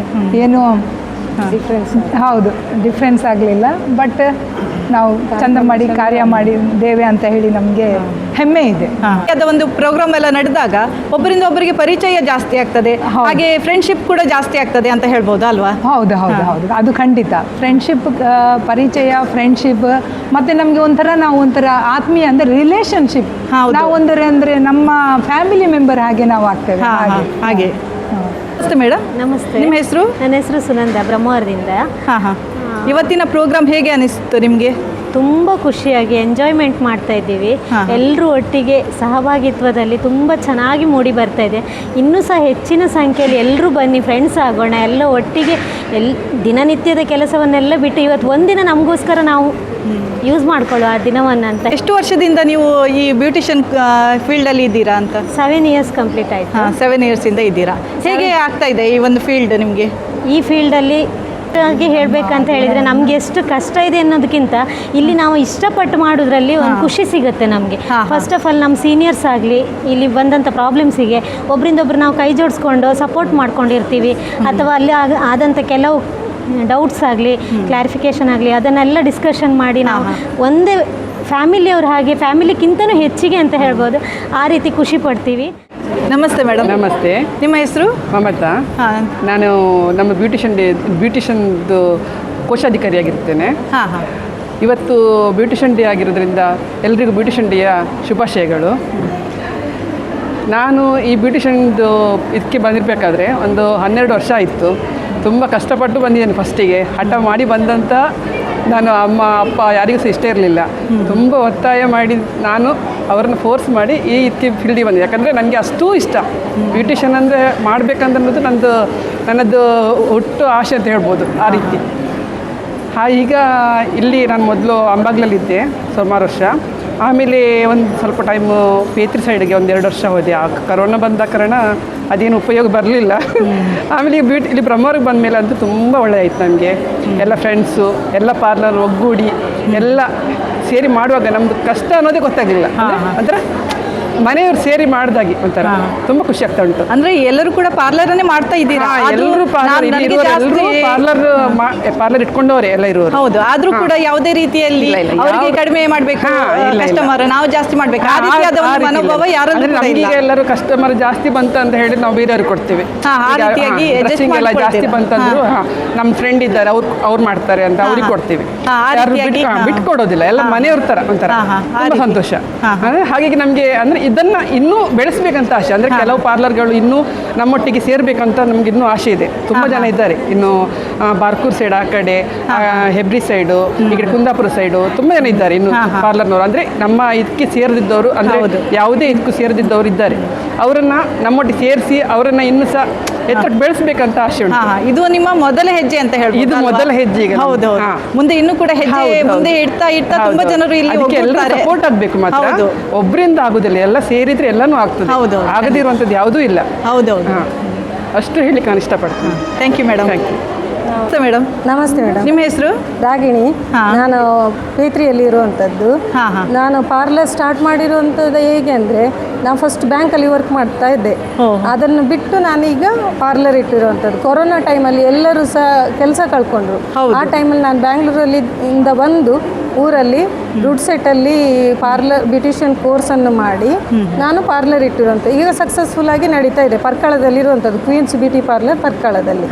ಏನು ಡಿಫ್ರೆನ್ಸ್ ಆಗಲಿಲ್ಲ. ಬಟ್ ನಾವು ಚಂದ ಮಾಡಿ ಕಾರ್ಯ ಮಾಡಿದ್ದೇವೆ ಅಂತ ಹೇಳಿ ನಮಗೆ ಹೆಮ್ಮೆ ಇದೆ. ಅದ ಒಂದು ಪ್ರೋಗ್ರಾಮ್ ಎಲ್ಲ ನಡೆದಾಗ ಒಬ್ಬರಿಂದ ಒಬ್ಬರಿಗೆ ಪರಿಚಯ ಜಾಸ್ತಿ ಆಗ್ತದೆ, ಹಾಗೆ ಫ್ರೆಂಡ್ಶಿಪ್ ಕೂಡ ಜಾಸ್ತಿ ಆಗ್ತದೆ ಅಂತ ಹೇಳ್ಬೋದು ಅಲ್ವಾ? ಹೌದು, ಅದು ಖಂಡಿತ. ಫ್ರೆಂಡ್ಶಿಪ್, ಪರಿಚಯ, ಫ್ರೆಂಡ್ಶಿಪ್, ಮತ್ತೆ ನಮಗೆ ನಾವು ಒಂಥರ ಆತ್ಮೀಯ ಅಂದರೆ ರಿಲೇಶನ್ಶಿಪ್. ನಾವು ಅಂದರೆ ನಮ್ಮ ಫ್ಯಾಮಿಲಿ ಮೆಂಬರ್ ಹಾಗೆ ನಾವು ಆಗ್ತೇವೆ. ಹಾಗೆ. ನಮಸ್ತೆ ಮೇಡಮ್. ನಮಸ್ತೆ. ನಿಮ್ಮ ಹೆಸರು? ನನ್ನ ಹೆಸರು ಸುನಂದ, ಬ್ರಹ್ಮಾವರದಿಂದ. ಇವತ್ತಿನ ಪ್ರೋಗ್ರಾಮ್ ಹೇಗೆ ಅನಿಸ್ತು ನಿಮಗೆ? ತುಂಬ ಖುಷಿಯಾಗಿ ಎಂಜಾಯ್ಮೆಂಟ್ ಮಾಡ್ತಾ ಇದ್ದೀವಿ. ಎಲ್ಲರೂ ಒಟ್ಟಿಗೆ ಸಹಭಾಗಿತ್ವದಲ್ಲಿ ತುಂಬ ಚೆನ್ನಾಗಿ ಮೂಡಿ ಬರ್ತಾ ಇದೆ. ಇನ್ನೂ ಸಹ ಹೆಚ್ಚಿನ ಸಂಖ್ಯೆಯಲ್ಲಿ ಎಲ್ಲರೂ ಬನ್ನಿ, ಫ್ರೆಂಡ್ಸ್ ಆಗೋಣ, ಎಲ್ಲ ಒಟ್ಟಿಗೆ ದಿನನಿತ್ಯದ ಕೆಲಸವನ್ನೆಲ್ಲ ಬಿಟ್ಟು ಇವತ್ತು ಒಂದಿನ ನಮಗೋಸ್ಕರ ನಾವು ಯೂಸ್ ಮಾಡ್ಕೊಳ್ಳೋ ಆ ದಿನವನ್ನು ಅಂತ. ಎಷ್ಟು ವರ್ಷದಿಂದ ನೀವು ಈ ಬ್ಯೂಟಿಷಿಯನ್ ಫೀಲ್ಡಲ್ಲಿ ಇದ್ದೀರಾ ಅಂತ? 7 ಇಯರ್ಸ್ ಕಂಪ್ಲೀಟ್ ಆಯಿತು. 7 ಇಯರ್ಸಿಂದ ಇದ್ದೀರಾ. ಹೇಗೆ ಆಗ್ತಾ ಇದೆ ಈ ಒಂದು ಫೀಲ್ಡ್ ನಿಮಗೆ? ಈ ಫೀಲ್ಡಲ್ಲಿ ಹೇಳಬೇಕಂತ ಹೇಳಿದರೆ ನಮಗೆ ಎಷ್ಟು ಕಷ್ಟ ಇದೆ ಅನ್ನೋದಕ್ಕಿಂತ ಇಲ್ಲಿ ನಾವು ಇಷ್ಟಪಟ್ಟು ಮಾಡೋದ್ರಲ್ಲಿ ಒಂದು ಖುಷಿ ಸಿಗುತ್ತೆ ನಮಗೆ. ಫಸ್ಟ್ ಆಫ್ ಆಲ್ ನಮ್ಮ ಸೀನಿಯರ್ಸ್ ಆಗಲಿ ಇಲ್ಲಿ ಬಂದಂಥ ಪ್ರಾಬ್ಲಮ್ಸಿಗೆ ಒಬ್ಬರಿಂದೊಬ್ರು ನಾವು ಕೈ ಜೋಡಿಸ್ಕೊಂಡು ಸಪೋರ್ಟ್ ಮಾಡ್ಕೊಂಡಿರ್ತೀವಿ. ಅಥವಾ ಅಲ್ಲಿ ಆದಂಥ ಕೆಲವು ಡೌಟ್ಸ್ ಆಗಲಿ, ಕ್ಲಾರಿಫಿಕೇಷನ್ ಆಗಲಿ, ಅದನ್ನೆಲ್ಲ ಡಿಸ್ಕಷನ್ ಮಾಡಿ ನಾವು ಒಂದೇ ಫ್ಯಾಮಿಲಿಯವ್ರ ಹಾಗೆ, ಫ್ಯಾಮಿಲಿಗಿಂತನೂ ಹೆಚ್ಚಿಗೆ ಅಂತ ಹೇಳ್ಬೋದು, ಆ ರೀತಿ ಖುಷಿ ಪಡ್ತೀವಿ. ನಮಸ್ತೆ ಮೇಡಮ್. ನಮಸ್ತೆ. ನಿಮ್ಮ ಹೆಸರು? ಮಮತಾ. ಹಾಂ ನಾನು ನಮ್ಮ ಬ್ಯೂಟಿಷನ್ದು ಕೋಶಾಧಿಕಾರಿಯಾಗಿರ್ತೇನೆ. ಹಾಂ ಹಾಂ ಇವತ್ತು ಬ್ಯೂಟಿಷನ್ ಡೇ ಆಗಿರೋದ್ರಿಂದ ಎಲ್ರಿಗೂ ಬ್ಯೂಟಿಷನ್ ಡೇಯ ಶುಭಾಶಯಗಳು. ನಾನು ಈ ಬ್ಯೂಟಿಷನ್ದು ಇದಕ್ಕೆ ಬಂದಿರಬೇಕಾದ್ರೆ ಒಂದು 12 ವರ್ಷ ಆಯಿತು. ತುಂಬ ಕಷ್ಟಪಟ್ಟು ಬಂದಿದ್ದೇನೆ. ಫಸ್ಟಿಗೆ ಹಠ ಮಾಡಿ ಬಂದಂಥ ನಾನು ಅಮ್ಮ ಅಪ್ಪ ಯಾರಿಗೂ ಸಹ ಇಷ್ಟ ಇರಲಿಲ್ಲ. ತುಂಬ ಒತ್ತಾಯ ಮಾಡಿ ನಾನು ಅವರನ್ನು ಫೋರ್ಸ್ ಮಾಡಿ ಈ ಇದಕ್ಕೆ ಫೀಲ್ಡಿಗೆ ಬಂದೆ. ಯಾಕಂದರೆ ನನಗೆ ಅಷ್ಟೂ ಇಷ್ಟ ಬ್ಯೂಟಿಷನ್ ಅಂದರೆ ಮಾಡಬೇಕಂತ ನನ್ನದು ಹುಟ್ಟು ಆಸೆ ಅಂತ ಹೇಳ್ಬೋದು. ಆ ರೀತಿ ಈಗ ಇಲ್ಲಿ ನಾನು ಮೊದಲು ಅಂಬಾಗ್ಲಲ್ಲಿದ್ದೆ ಸುಮಾರು ವರ್ಷ. ಆಮೇಲೆ ಒಂದು ಸ್ವಲ್ಪ ಟೈಮು ಪೇತ್ರಿ ಸೈಡ್ಗೆ 1-2 ವರ್ಷ ಹೋದೆ. ಆ ಕರೋನಾ ಬಂದ ಕಾರಣ ಅದೇನು ಉಪಯೋಗ ಬರಲಿಲ್ಲ. ಆಮೇಲೆ ಇಲ್ಲಿ ಬ್ರಹ್ಮವ್ರಿಗೆ ಬಂದ ಮೇಲೆ ಅಂತೂ ತುಂಬ ಒಳ್ಳೆ ಆಯಿತು ನನಗೆ. ಎಲ್ಲ ಫ್ರೆಂಡ್ಸು ಎಲ್ಲ ಪಾರ್ಲರ್ ಒಗ್ಗೂಡಿ ಎಲ್ಲ ಸೇರಿ ಮಾಡುವಾಗ ನಮ್ಮದು ಕಷ್ಟ ಅನ್ನೋದೇ ಗೊತ್ತಾಗಲಿಲ್ಲ. ಅಂದರೆ ಮನೆಯವ್ರು ಸೇರಿ ಮಾಡಿದಾಗಿ ಒಂಥರ ತುಂಬ ಖುಷಿ ಆಗ್ತಾ ಉಂಟು. ಅಂದ್ರೆ ಎಲ್ಲರೂ ಕೂಡ ಪಾರ್ಲರನ್ನೇ ಮಾಡ್ತಾ ಇದ್ದೀರಾ? ಎಲ್ಲರೂ ಪಾರ್ಲರ್ ಇಟ್ಕೊಂಡವರೇ ಎಲ್ಲ ಇರೋರು. ಹೌದು, ಆದ್ರೂ ಕೂಡ ಯಾವುದೇ ರೀತಿಯಲ್ಲಿ ಅವರಿಗೆ ಕಡಿಮೆ ಮಾಡಬೇಕು, ಕಸ್ಟಮರ್ ನಾವು ಜಾಸ್ತಿ ಮಾಡ್ಬೇಕು, ಆ ರೀತಿಯಾದ ಒಂದು ಮನೋಭಾವ ಯಾರಲ್ಲೂ ಕೂಡ ಇಲ್ಲ. ನಮಗೆ ಎಲ್ಲರೂ ಕಸ್ಟಮರ್ ಜಾಸ್ತಿ ಬಂತ ಅಂತ ಹೇಳಿ ನಾವು ಬೇರೆಯವ್ರಿಗೆ ಕೊಡ್ತೇವೆ. ಡ್ರೆಸ್ಸಿಂಗ್ ಎಲ್ಲ ಜಾಸ್ತಿ ಬಂತಂದ್ರು ನಮ್ಮ ಫ್ರೆಂಡ್ ಇದ್ದಾರೆ ಅವ್ರು ಮಾಡ್ತಾರೆ ಅಂತ ಅವ್ರಿಗೆ ಕೊಡ್ತೇವೆ. ಬಿಟ್ಕೊಡೋದಿಲ್ಲ, ಎಲ್ಲ ಮನೆಯವ್ರ ತರ ಒಂಥರ ತುಂಬಾ ಸಂತೋಷ. ಹಾಗಾಗಿ ನಮ್ಗೆ ಅಂದ್ರೆ ಇದನ್ನ ಇನ್ನೂ ಬೆಳೆಸ್ಬೇಕಂತ ಆಸೆ. ಅಂದ್ರೆ ಕೆಲವು ಪಾರ್ಲರ್ಗಳು ಇನ್ನೂ ನಮ್ಮೊಟ್ಟಿಗೆ ಸೇರ್ಬೇಕಂತ ನಮ್ಗೆ ಇನ್ನೂ ಆಸೆ ಇದೆ. ತುಂಬಾ ಜನ ಇದ್ದಾರೆ ಇನ್ನು ಬಾರ್ಕೂರ್ ಸೈಡ್, ಆ ಕಡೆ ಹೆಬ್ರಿ ಸೈಡು, ಈ ಕಡೆ ಕುಂದಾಪುರ ಸೈಡು ತುಂಬಾ ಜನ ಇದ್ದಾರೆ ಇನ್ನು ಪಾರ್ಲರ್ನವರು. ಅಂದ್ರೆ ನಮ್ಮ ಇದಕ್ಕೆ ಸೇರಿದ್ದವರು, ಅಂದ್ರೆ ಯಾವುದೇ ಇದಕ್ಕೂ ಸೇರಿದ್ದವರು ಇದ್ದಾರೆ. ಅವರನ್ನ ನಮ್ಮೊಟ್ಟಿಗೆ ಸೇರಿಸಿ ಅವರನ್ನ ಇನ್ನೂ ಸಹ ಎತ್ತರಕ್ಕೆ ಬೆಳೆಸ್ಬೇಕಂತ ಆಸೆ ಉಂಟು. ಇದು ನಿಮ್ಮ ಮೊದಲ ಹೆಜ್ಜೆ ಅಂತ ಹೇಳಿ. ಇದು ಮೊದಲ ಹೆಜ್ಜೆ ಈಗ. ಹೌದು, ಮುಂದೆ ಇನ್ನೂ ಕೂಡ ಹೆಜ್ಜೆ ಮುಂದೆ ಇಡ್ತಾ ಇಡ್ತಾ ತುಂಬಾ ಜನರು ಇಲ್ಲಿ ಸಪೋರ್ಟ್ ಆಗ್ಬೇಕು. ಮಾತ್ರ ಒಬ್ಬರಿಂದ ಆಗುದಿಲ್ಲ, ಎಲ್ಲ ಸೇರಿದ್ರೆ ಎಲ್ಲಾನು ಆಗ್ತದೆ. ಆಗದಿರುವಂತದ್ದು ಯಾವುದೂ ಇಲ್ಲ. ಹೌದೌದು, ಅಷ್ಟು ಹೇಳಿಕ್ಕೆ ನಾನು ಇಷ್ಟಪಡ್ತೀನಿ. Thank you madam. Thank you madam. ನಮಸ್ತೆ ಮೇಡಮ್. ನಿಮ್ಮ ಹೆಸರು? ರಾಗಿಣಿ. ನಾನು ಪೇತ್ರಿಯಲ್ಲಿ ಇರುವಂಥದ್ದು. ನಾನು ಪಾರ್ಲರ್ ಸ್ಟಾರ್ಟ್ ಮಾಡಿರುವಂಥದ್ದು ಹೇಗೆ ಅಂದರೆ, ನಾನು ಫಸ್ಟ್ ಬ್ಯಾಂಕಲ್ಲಿ ವರ್ಕ್ ಮಾಡ್ತಾ ಇದ್ದೆ. ಅದನ್ನು ಬಿಟ್ಟು ನಾನೀಗ ಪಾರ್ಲರ್ ಇಟ್ಟಿರುವಂಥದ್ದು. ಕೊರೋನಾ ಟೈಮಲ್ಲಿ ಎಲ್ಲರೂ ಸಹ ಕೆಲಸ ಕಳ್ಕೊಂಡ್ರು. ಆ ಟೈಮಲ್ಲಿ ನಾನು ಬ್ಯಾಂಗ್ಳೂರಲ್ಲಿ ಇಂದ ಬಂದು ಊರಲ್ಲಿ ರುಡ್ಸೆಟ್ಟಲ್ಲಿ ಬ್ಯೂಟಿಷಿಯನ್ ಕೋರ್ಸನ್ನು ಮಾಡಿ ನಾನು ಪಾರ್ಲರ್ ಇಟ್ಟಿರುವಂಥದ್ದು. ಈಗ ಸಕ್ಸಸ್ಫುಲ್ ಆಗಿ ನಡೀತಾ ಇದೆ. ಪರ್ಕಳದಲ್ಲಿರುವಂಥದ್ದು ಕ್ವೀನ್ಸ್ ಬ್ಯೂಟಿ ಪಾರ್ಲರ್ ಪರ್ಕಳದಲ್ಲಿ.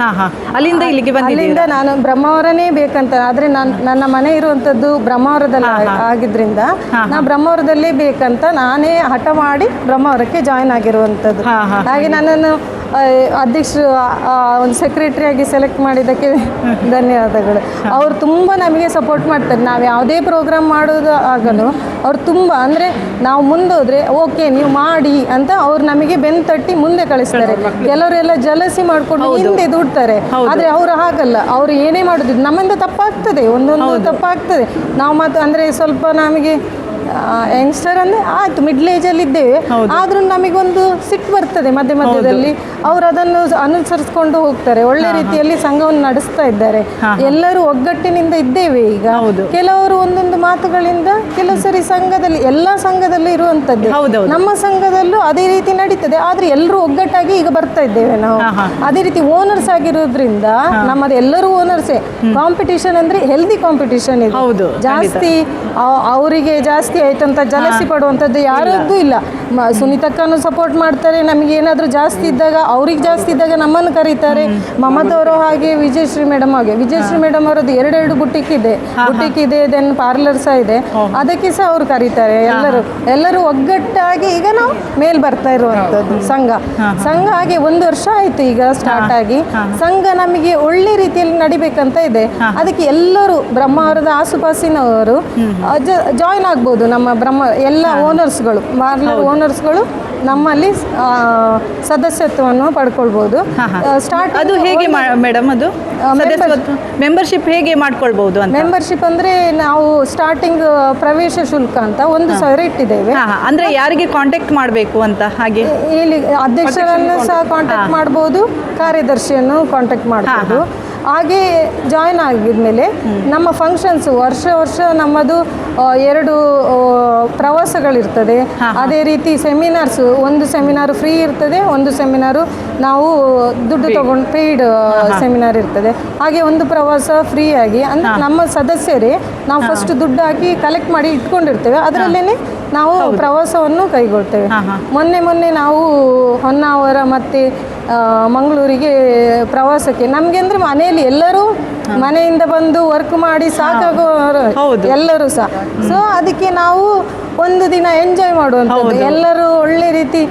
ಅಲ್ಲಿಂದ ನಾನು ಬ್ರಹ್ಮಾವರನೇ ಬೇಕಂತ, ಆದರೆ ನನ್ನ ಮನೆ ಇರುವಂಥದ್ದು ಬ್ರಹ್ಮಾವರದಲ್ಲಿ ಆಗಿದ್ರಿಂದ ನಾ ಬ್ರಹ್ಮಾವರದಲ್ಲೇ ಬೇಕಂತ ನಾನೇ ಹಠ ಮಾಡಿ ಬ್ರಹ್ಮಾವರಕ್ಕೆ ಜಾಯ್ನ್ ಆಗಿರುವಂಥದ್ದು. ಹಾಗೆ ನನ್ನನ್ನು ಅಧ್ಯಕ್ಷರು ಒಂದು ಸೆಕ್ರೆಟರಿಯಾಗಿ ಸೆಲೆಕ್ಟ್ ಮಾಡಿದ್ದಕ್ಕೆ ಧನ್ಯವಾದಗಳು. ಅವರು ತುಂಬ ನಮಗೆ ಸಪೋರ್ಟ್ ಮಾಡ್ತಾರೆ. ನಾವು ಯಾವುದೇ ಪ್ರೋಗ್ರಾಮ್ ಮಾಡೋದು ಆಗಲು ಅವ್ರು ತುಂಬ, ಅಂದರೆ ನಾವು ಮುಂದೋದ್ರೆ ಓಕೆ ನೀವು ಮಾಡಿ ಅಂತ ಅವ್ರು ನಮಗೆ ಬೆನ್ನು ತಟ್ಟಿ ಮುಂದೆ ಕಳಿಸ್ತಾರೆ. ಕೆಲವರೆಲ್ಲ ಜಲಸಿ ಮಾಡಿಕೊಂಡು ಹಿಂದೆ ದುಡ್ತಾರೆ. ಆದರೆ ಅವರು ಹಾಗಲ್ಲ, ಅವರು ಏನೇ ಮಾಡೋದಿಲ್ಲ, ನಮ್ಮಿಂದ ತಪ್ಪಾಗ್ತದೆ, ಒಂದೊಂದು ತಪ್ಪಾಗ್ತದೆ. ನಾವು ಮತ್ತು ಅಂದರೆ ಸ್ವಲ್ಪ ನಮಗೆ ಯಂಗ್ಸ್ಟರ್ ಅಂದರೆ ಆಯಿತು ಮಿಡ್ಲ್ ಏಜಲ್ಲಿ ಇದ್ದೇವೆ, ಆದರೂ ನಮಗೊಂದು ಸಿಟ್ಟು ಬರ್ತದೆ ಮಧ್ಯದಲ್ಲಿ. ಅವರು ಅದನ್ನು ಅನುಸರಿಸ್ಕೊಂಡು ಹೋಗ್ತಾರೆ. ಒಳ್ಳೆ ರೀತಿಯಲ್ಲಿ ಸಂಘವನ್ನು ನಡೆಸ್ತಾ ಇದ್ದಾರೆ. ಎಲ್ಲರೂ ಒಗ್ಗಟ್ಟಿನಿಂದ ಇದ್ದೇವೆ. ಈಗ ಕೆಲವರು ಒಂದೊಂದು ಮಾತುಗಳಿಂದ ಕೆಲವು ಸರಿ ಸಂಘದಲ್ಲಿ, ಎಲ್ಲ ಸಂಘದಲ್ಲೂ ಇರುವಂಥದ್ದು, ನಮ್ಮ ಸಂಘದಲ್ಲೂ ಅದೇ ರೀತಿ ನಡೀತದೆ. ಆದರೆ ಎಲ್ಲರೂ ಒಗ್ಗಟ್ಟಾಗಿ ಈಗ ಬರ್ತಾ ಇದ್ದೇವೆ ನಾವು. ಅದೇ ರೀತಿ ಓನರ್ಸ್ ಆಗಿರೋದ್ರಿಂದ ನಮ್ಮದು ಎಲ್ಲರೂ ಓನರ್ಸೇ. ಕಾಂಪಿಟಿಷನ್ ಅಂದರೆ ಹೆಲ್ದಿ ಕಾಂಪಿಟಿಷನ್ ಇದೆ. ಜಾಸ್ತಿ ಅವರಿಗೆ ಜಾಸ್ತಿ ಆಯ್ತಂತ ಜಲಸಿ ಪಡುವಂಥದ್ದು ಯಾರದ್ದು ಇಲ್ಲ. ಸುನೀತಕ್ಕನ್ನು ಸಪೋರ್ಟ್ ಮಾಡ್ತಾರೆ. ನಮಗೆ ಏನಾದರೂ ಜಾಸ್ತಿ ಇದ್ದಾಗ, ಅವ್ರಿಗೆ ಜಾಸ್ತಿ ಇದ್ದಾಗ ನಮ್ಮನ್ನು ಕರೀತಾರೆ. ಮಮತವರು ಹಾಗೆ, ವಿಜಯಶ್ರೀ ಮೇಡಮ್ ಹಾಗೆ. ವಿಜಯಶ್ರೀ ಮೇಡಮ್ ಅವರದ್ದು 2 ಬುಟಿಕ್ ಇದೆ, ದೆನ್ ಪಾರ್ಲರ್ ಸಹ ಇದೆ. ಅದಕ್ಕೆ ಸಹ ಅವರು ಕರೀತಾರೆ. ಎಲ್ಲರೂ ಒಗ್ಗಟ್ಟಾಗಿ ಈಗ ನಾವು ಮೇಲ್ ಬರ್ತಾ ಇರುವಂಥದ್ದು ಸಂಘ ಹಾಗೆ 1 ವರ್ಷ ಆಯಿತು ಈಗ ಸ್ಟಾರ್ಟ್ ಆಗಿ. ಸಂಘ ನಮಗೆ ಒಳ್ಳೆ ರೀತಿಯಲ್ಲಿ ನಡಿಬೇಕಂತ ಇದೆ. ಅದಕ್ಕೆ ಎಲ್ಲರೂ ಬ್ರಹ್ಮಾವರದ ಆಸುಪಾಸಿನವರು ಜಾಯ್ನ್ ಆಗ್ಬೋದು. ನಮ್ಮ ಎಲ್ಲ ಓನರ್ಸ್ಗಳು, ಪಾರ್ಲರ್ ಓನರ್ಸ್ಗಳು ನಮ್ಮಲ್ಲಿ ಸದಸ್ಯತ್ವವನ್ನು ಪಡ್ಕೊಳ್ಬೋದು. ಸ್ಟಾರ್ಟ್ ಅದು ಹೇಗೆ ಮೇಡಮ್? ಅದು ಮೆಂಬರ್ಶಿಪ್ ಹೇಗೆ ಮಾಡ್ಕೊಳ್ಬಹುದು ಅಂತ? ಮೆಂಬರ್ಶಿಪ್ ಅಂದರೆ ನಾವು ಸ್ಟಾರ್ಟಿಂಗ್ ಪ್ರವೇಶ ಶುಲ್ಕ ಅಂತ 1,000 ಇಟ್ಟಿದ್ದೇವೆ. ಅಂದರೆ ಯಾರಿಗೆ ಕಾಂಟ್ಯಾಕ್ಟ್ ಮಾಡಬೇಕು ಅಂತ? ಹಾಗೆ ಇಲ್ಲಿ ಅಧ್ಯಕ್ಷರನ್ನು ಸಹ ಕಾಂಟ್ಯಾಕ್ಟ್ ಮಾಡ್ಬೋದು, ಕಾರ್ಯದರ್ಶಿಯನ್ನು ಕಾಂಟ್ಯಾಕ್ಟ್ ಮಾಡ್ಬೋದು. ಹಾಗೆ ಜಾಯ್ನ್ ಆಗಿದ್ಮೇಲೆ ನಮ್ಮ ಫಂಕ್ಷನ್ಸು ವರ್ಷ ನಮ್ಮದು 2 ಪ್ರವಾಸಗಳಿರ್ತದೆ. ಅದೇ ರೀತಿ ಸೆಮಿನಾರ್ಸು, ಒಂದು ಸೆಮಿನಾರು ಫ್ರೀ ಇರ್ತದೆ, ಒಂದು ಸೆಮಿನಾರು ನಾವು ದುಡ್ಡು ತಗೊಂಡು ಪೇಯ್ಡ್ ಸೆಮಿನಾರ್ ಇರ್ತದೆ. ಹಾಗೆ ಒಂದು ಪ್ರವಾಸ ಫ್ರೀ ಆಗಿ, ಅಂದರೆ ನಮ್ಮ ಸದಸ್ಯರೇ ನಾವು ಫಸ್ಟ್ ದುಡ್ಡು ಹಾಕಿ ಕಲೆಕ್ಟ್ ಮಾಡಿ ಇಟ್ಕೊಂಡಿರ್ತೇವೆ. ಅದರಲ್ಲೇ ನಾವು ಪ್ರವಾಸವನ್ನು ಕೈಗೊಳ್ತೇವೆ. ಮೊನ್ನೆ ನಾವು ಹೊನ್ನಾವರ ಮತ್ತು ಮಂಗಳೂರಿಗೆ ಪ್ರವಾಸಕ್ಕೆ, ನಮಗೆ ಅಂದರೆ ಮನೆಯಲ್ಲಿ ಎಲ್ಲರೂ ಮನೆಯಿಂದ ಬಂದು ವರ್ಕ್ ಮಾಡಿ ಸಾಕಾಗೋರು ಎಲ್ಲರೂ ಸಹ. ಸೊ ಅದಕ್ಕೆ ನಾವು ಒಂದು ದಿನ ಎಂಜಾಯ್ ಮಾಡುವಂಥದ್ದು, ಎಲ್ಲರೂ ಒಳ್ಳೆ ರೀತಿ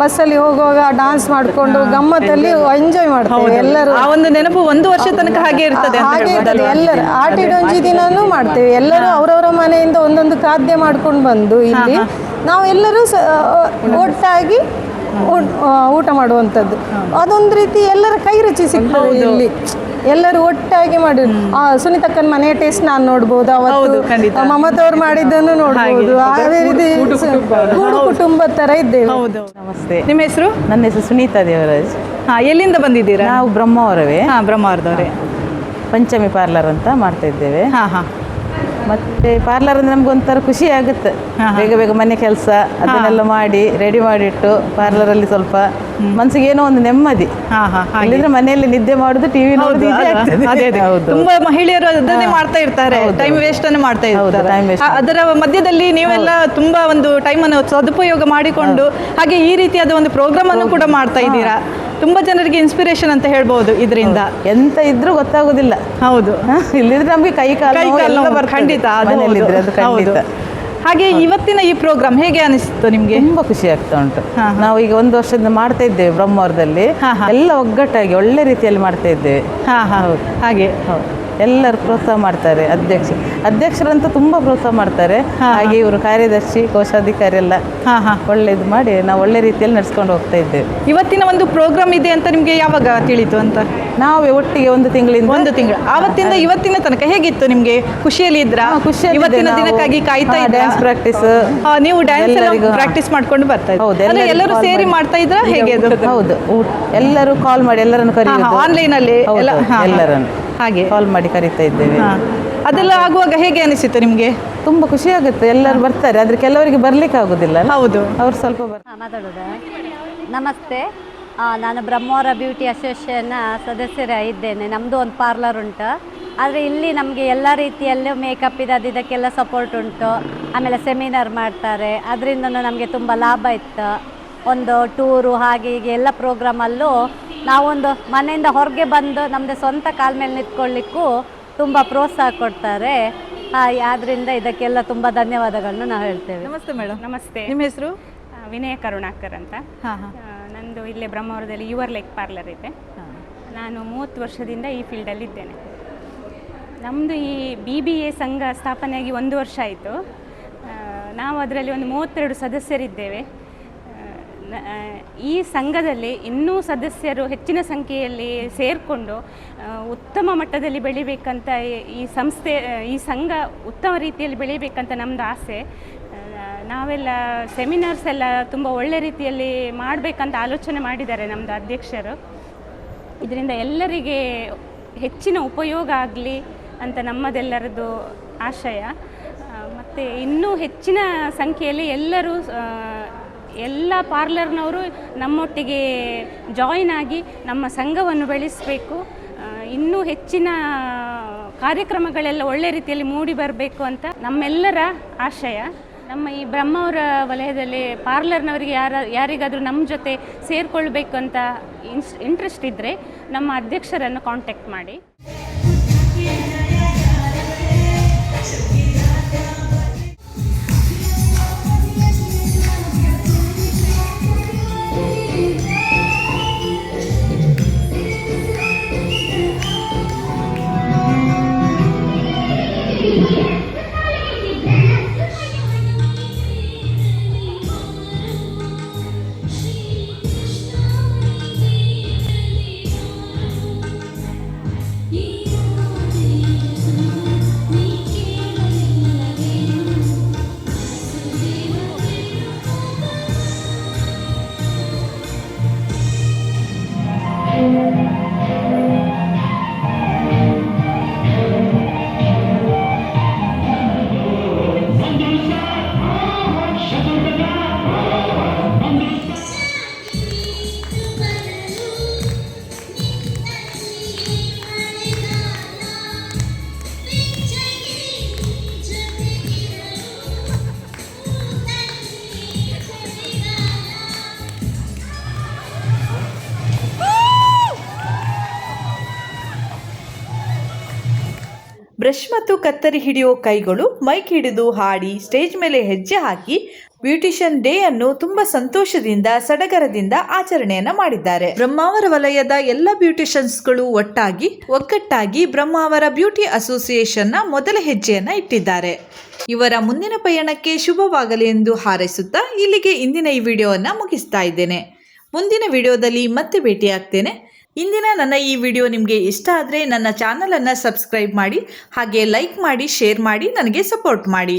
ಬಸ್ಸಲ್ಲಿ ಹೋಗುವಾಗ ಡಾನ್ಸ್ ಮಾಡಿಕೊಂಡು ಗಮ್ಮತ್ತಲ್ಲಿ ಎಂಜಾಯ್ ಮಾಡ್ತೇವೆ ಎಲ್ಲರೂ. ಆ ಒಂದು ನೆನಪು ಒಂದು ವರ್ಷ ತನಕ ಹಾಗೆ ಇರ್ತದೆ. ಹಾಗೆ ಇರ್ತದೆ. ಎಲ್ಲರೂ ಆಟಿಡೊಂಜಿ ದಿನನೂ ಮಾಡ್ತೇವೆ. ಎಲ್ಲರೂ ಅವರವರ ಮನೆಯಿಂದ ಒಂದೊಂದು ಖಾದ್ಯ ಮಾಡ್ಕೊಂಡು ಬಂದು ಇಲ್ಲಿ ನಾವು ಎಲ್ಲರೂ ಒಟ್ಟಾಗಿ ಊಟ ಮಾಡುವಂಥದ್ದು. ಅದೊಂದು ರೀತಿ ಎಲ್ಲರ ಕೈ ರುಚಿ ಸಿಗ್ತದೆ ಇಲ್ಲಿ. ಎಲ್ಲರೂ ಒಟ್ಟಾಗಿ ಮಾಡಿ ಸುನೀತಕ್ಕನ ಮನೆ ಟೇಸ್ಟ್ ನಾನು ನೋಡ್ಬೋದು, ಅವತ್ತು ಮಮತವ್ರು ಮಾಡಿದ್ದನ್ನು ನೋಡ್ಬೋದು. ಅದೇ ರೀತಿ ಕೂಡು ಕುಟುಂಬದ ಥರ ಇದ್ದೇವೆ. ನಮಸ್ತೆ, ನಿಮ್ಮ ಹೆಸರು? ನನ್ನ ಹೆಸರು ಸುನೀತಾ ದೇವರಾಜ್. ಎಲ್ಲಿಂದ ಬಂದಿದ್ದೀರಾ? ನಾವು ಬ್ರಹ್ಮಾವರವೇ. ಬ್ರಹ್ಮಾವರದವರೇ. ಪಂಚಮಿ ಪಾರ್ಲರ್ ಅಂತ ಮಾಡ್ತಾ ಇದ್ದೇವೆ. ಹಾಂ. ಮತ್ತೆ ಪಾರ್ಲರ್ ಅಂದ್ರೆ ನಮ್ಗೆ ಒಂಥರ ಖುಷಿ ಆಗುತ್ತೆ. ಬೇಗ ಬೇಗ ಮನೆ ಕೆಲಸ ಅದನ್ನೆಲ್ಲ ಮಾಡಿ ರೆಡಿ ಮಾಡಿಟ್ಟು ಪಾರ್ಲರಲ್ಲಿ ಸ್ವಲ್ಪ ಮನಸ್ಸಿಗೆ ಏನೋ ಒಂದು ನೆಮ್ಮದಿ. ಇಲ್ಲಿದ್ರೆ ಮನೆಯಲ್ಲಿ ನಿದ್ದೆ ಮಾಡುದು, ಟಿವಿ ನೋಡುದು ಇದೇ ಆಗ್ತದೆ. ತುಂಬಾ ಮಹಿಳೆಯರು ಅದನ್ನೇ ಮಾಡ್ತಾ ಇರ್ತಾರೆ, ಟೈಮ್ ವೇಸ್ಟ್ ಅನ್ನು ಮಾಡ್ತಾ ಇರ್ತಾರೆ. ಅದರ ಮಧ್ಯದಲ್ಲಿ ನೀವೆಲ್ಲ ತುಂಬಾ ಒಂದು ಟೈಮ್ ಅನ್ನು ಸದುಪಯೋಗ ಮಾಡಿಕೊಂಡು ಹಾಗೆ ಈ ರೀತಿಯಾದ ಒಂದು ಪ್ರೋಗ್ರಾಮ್ ಅನ್ನು ಕೂಡ ಮಾಡ್ತಾ ಇದ್ದೀರಾ. ತುಂಬಾ ಜನರಿಗೆ ಇನ್ಸ್ಪಿರೇಷನ್ ಅಂತ ಹೇಳ್ಬಹುದು ಇದರಿಂದ. ಎಂತ ಇದ್ರೂ ಗೊತ್ತಾಗೋದಿಲ್ಲ. ಹೌದು, ಇಲ್ಲಿದ್ರೆ ನಮ್ಗೆ ಕೈ ಕಾಲು ಖಂಡಿತ ಅದು ಖಂಡಿತ. ಹಾಗೆ ಇವತ್ತಿನ ಈ ಪ್ರೋಗ್ರಾಮ್ ಹೇಗೆ ಅನಿಸ್ತು ನಿಮ್ಗೆ? ತುಂಬಾ ಖುಷಿ ಆಗ್ತಾ ಉಂಟು. ನಾವು ಈಗ 1 ವರ್ಷದಿಂದ ಮಾಡ್ತಾ ಇದ್ದೇವೆ ಬ್ರಹ್ಮಾವರದಲ್ಲಿ. ಎಲ್ಲ ಒಗ್ಗಟ್ಟಾಗಿ ಒಳ್ಳೆ ರೀತಿಯಲ್ಲಿ ಮಾಡ್ತಾ ಇದ್ದೇವೆ. ಹಾಗೆ ಎಲ್ಲರೂ ಪ್ರೋತ್ಸಾಹ ಮಾಡ್ತಾರೆ. ಅಧ್ಯಕ್ಷರಂತೂ ತುಂಬಾ ಪ್ರೋತ್ಸಾಹ ಮಾಡ್ತಾರೆ. ಹಾಗೆ ಇವರು ಕಾರ್ಯದರ್ಶಿ, ಕೋಶಾಧಿಕಾರಿ ಎಲ್ಲ ಒಳ್ಳೇದು ಮಾಡಿ ನಾವು ಒಳ್ಳೆ ರೀತಿಯಲ್ಲಿ ನಡೆಸ್ಕೊಂಡು ಹೋಗ್ತಾ ಇದ್ದೇವೆ. ಇವತ್ತಿನ ಒಂದು ಪ್ರೋಗ್ರಾಮ್ ಇದೆ ಅಂತ ನಿಮ್ಗೆ ಯಾವಾಗ ತಿಳಿತು ಅಂತ? ನಾವು ಒಟ್ಟಿಗೆ 1 ತಿಂಗಳು ಆವತ್ತಿಂದ ಇವತ್ತಿನ ತನಕ ಹೇಗಿತ್ತು ನಿಮ್ಗೆ? ಖುಷಿಯಲ್ಲಿ ಇದ್ರಾ? ಇವತ್ತಿನ ದಿನಕ್ಕಾಗಿ ಕಾಯ್ತಾ ಇದ್ರಾ? ಡ್ಯಾನ್ಸ್ ಪ್ರಾಕ್ಟೀಸ್, ನೀವು ಡ್ಯಾನ್ಸ್ ಪ್ರಾಕ್ಟೀಸ್ ಮಾಡ್ಕೊಂಡು ಬರ್ತಾ ಇದ್ದೀರಾ? ಎಲ್ಲರೂ ಸೇರಿ ಮಾಡ್ತಾ ಇದ್ರಾ ಹೇಗೆ ಅದು? ಹೌದು, ಎಲ್ಲರೂ ಕಾಲ್ ಮಾಡಿ ಎಲ್ಲರನ್ನು ಕರೆಯೋದು ಆನ್ಲೈನ್ ಅಲ್ಲಿ ಎಲ್ಲರನ್ನು ಹಾಗೆ ಕಾಲ್ ಮಾಡಿ ಕರೀತಾ ಇದ್ದೇವೆ. ಅದೆಲ್ಲ ಆಗುವಾಗ ಹೇಗೆ ಅನಿಸಿತ್ತು ನಿಮಗೆ? ತುಂಬ ಖುಷಿ ಆಗುತ್ತೆ. ಎಲ್ಲರೂ ಬರ್ತಾರೆ, ಆದ್ರೆ ಕೆಲವರಿಗೆ ಬರ್ಲಿಕ್ಕೆ ಆಗೋದಿಲ್ಲ. ಹೌದು, ಅವ್ರು ಸ್ವಲ್ಪ ಮಾತಾಡೋದ. ನಮಸ್ತೆ, ನಾನು ಬ್ರಹ್ಮಾವರ ಬ್ಯೂಟಿ ಅಸೋಸಿಯೇಷನ್ನ ಸದಸ್ಯರ ಇದ್ದೇನೆ. ನಮ್ಮದು ಒಂದು ಪಾರ್ಲರ್ ಉಂಟು. ಆದರೆ ಇಲ್ಲಿ ನಮಗೆ ಎಲ್ಲ ರೀತಿಯಲ್ಲೂ ಮೇಕಪ್ ಇದಕ್ಕೆಲ್ಲ ಸಪೋರ್ಟ್ ಉಂಟು. ಆಮೇಲೆ ಸೆಮಿನಾರ್ ಮಾಡ್ತಾರೆ, ಅದರಿಂದ ನಮಗೆ ತುಂಬ ಲಾಭ ಇತ್ತು. ಒಂದು ಟೂರು ಹಾಗೆ ಹೀಗೆ ಎಲ್ಲ ಪ್ರೋಗ್ರಾಮಲ್ಲೂ ನಾವೊಂದು ಮನೆಯಿಂದ ಹೊರಗೆ ಬಂದು ನಮ್ಮದು ಸ್ವಂತ ಕಾಲ ಮೇಲೆ ನಿಂತ್ಕೊಳ್ಳಿಕ್ಕೂ ತುಂಬ ಪ್ರೋತ್ಸಾಹ ಕೊಡ್ತಾರೆ. ಆದ್ದರಿಂದ ಇದಕ್ಕೆಲ್ಲ ತುಂಬ ಧನ್ಯವಾದಗಳನ್ನು ನಾವು ಹೇಳ್ತೇವೆ. ನಮಸ್ತೆ ಮೇಡಮ್. ನಮಸ್ತೆ, ನಿಮ್ಮ ಹೆಸರು? ವಿನಯ ಕರುಣಾಕರ್ ಅಂತ. ನಂದು ಇಲ್ಲೇ ಬ್ರಹ್ಮಾವರದಲ್ಲಿ ಯುವರ್ ಲೈಕ್ ಪಾರ್ಲರ್ ಇದೆ. ನಾನು 30 ವರ್ಷದಿಂದ ಈ ಫೀಲ್ಡಲ್ಲಿದ್ದೇನೆ. ನಮ್ಮದು ಈ BBA ಸಂಘ ಸ್ಥಾಪನೆಯಾಗಿ 1 ವರ್ಷ ಆಯಿತು. ನಾವು ಅದರಲ್ಲಿ ಒಂದು 32 ಸದಸ್ಯರಿದ್ದೇವೆ. ಈ ಸಂಘದಲ್ಲಿ ಇನ್ನೂ ಸದಸ್ಯರು ಹೆಚ್ಚಿನ ಸಂಖ್ಯೆಯಲ್ಲಿ ಸೇರಿಕೊಂಡು ಉತ್ತಮ ಮಟ್ಟದಲ್ಲಿ ಬೆಳಿಬೇಕಂತ ಈ ಸಂಘ ಉತ್ತಮ ರೀತಿಯಲ್ಲಿ ಬೆಳಿಬೇಕಂತ ನಮ್ಮದು ಆಸೆ. ನಾವೆಲ್ಲ ಸೆಮಿನಾರ್ಸ್ ಎಲ್ಲ ತುಂಬ ಒಳ್ಳೆ ರೀತಿಯಲ್ಲಿ ಮಾಡಬೇಕಂತ ಆಲೋಚನೆ ಮಾಡಿದ್ದಾರೆ ನಮ್ಮದು ಅಧ್ಯಕ್ಷರು. ಇದರಿಂದ ಎಲ್ಲರಿಗೆ ಹೆಚ್ಚಿನ ಉಪಯೋಗ ಆಗಲಿ ಅಂತ ನಮ್ಮದೆಲ್ಲರದ್ದು ಆಶಯ. ಮತ್ತು ಇನ್ನೂ ಹೆಚ್ಚಿನ ಸಂಖ್ಯೆಯಲ್ಲಿ ಎಲ್ಲ ಪಾರ್ಲರ್ನವರು ನಮ್ಮೊಟ್ಟಿಗೆ ಜಾಯಿನ್ ಆಗಿ ನಮ್ಮ ಸಂಘವನ್ನು ಬೆಳೆಸಬೇಕು. ಇನ್ನೂ ಹೆಚ್ಚಿನ ಕಾರ್ಯಕ್ರಮಗಳೆಲ್ಲ ಒಳ್ಳೆ ರೀತಿಯಲ್ಲಿ ಮೂಡಿ ಬರಬೇಕು ಅಂತ ನಮ್ಮೆಲ್ಲರ ಆಶಯ. ನಮ್ಮ ಈ ಬ್ರಹ್ಮಾವರ ವಲಯದಲ್ಲಿ ಪಾರ್ಲರ್ನವರಿಗೆ ಯಾರಿಗಾದರೂ ನಮ್ಮ ಜೊತೆ ಸೇರಿಕೊಳ್ಬೇಕು ಅಂತ ಇಂಟ್ರೆಸ್ಟ್ ಇದ್ದರೆ ನಮ್ಮ ಅಧ್ಯಕ್ಷರನ್ನು ಕಾಂಟ್ಯಾಕ್ಟ್ ಮಾಡಿ. ಬ್ರಷ್ ಮತ್ತು ಕತ್ತರಿ ಹಿಡಿಯೋ ಕೈಗಳು ಮೈಕ್ ಹಿಡಿದು ಹಾಡಿ ಸ್ಟೇಜ್ ಮೇಲೆ ಹೆಜ್ಜೆ ಹಾಕಿ ಬ್ಯೂಟಿಷಿಯನ್ ಡೇ ಅನ್ನು ತುಂಬಾ ಸಂತೋಷದಿಂದ ಸಡಗರದಿಂದ ಆಚರಣೆಯನ್ನ ಮಾಡಿದ್ದಾರೆ. ಬ್ರಹ್ಮಾವರ ವಲಯದ ಎಲ್ಲ ಬ್ಯೂಟಿಷಿಯನ್ಸ್ಗಳು ಒಗ್ಗಟ್ಟಾಗಿ ಬ್ರಹ್ಮಾವರ ಬ್ಯೂಟಿ ಅಸೋಸಿಯೇಷನ್ನ ಮೊದಲ ಹೆಜ್ಜೆಯನ್ನ ಇಟ್ಟಿದ್ದಾರೆ. ಇವರ ಮುಂದಿನ ಪಯಣಕ್ಕೆ ಶುಭವಾಗಲಿ ಎಂದು ಹಾರೈಸುತ್ತಾ ಇಲ್ಲಿಗೆ ಇಂದಿನ ಈ ವಿಡಿಯೋವನ್ನು ಮುಗಿಸ್ತಾ ಇದ್ದೇನೆ. ಮುಂದಿನ ವಿಡಿಯೋದಲ್ಲಿ ಮತ್ತೆ ಭೇಟಿಯಾಗ್ತೇನೆ. ಇಂದಿನ ನನ್ನ ಈ ವಿಡಿಯೋ ನಿಮಗೆ ಇಷ್ಟ ಆದರೆ ನನ್ನ ಚಾನಲನ್ನು ಸಬ್ಸ್ಕ್ರೈಬ್ ಮಾಡಿ, ಹಾಗೆ ಲೈಕ್ ಮಾಡಿ, ಶೇರ್ ಮಾಡಿ, ನನಗೆ ಸಪೋರ್ಟ್ ಮಾಡಿ.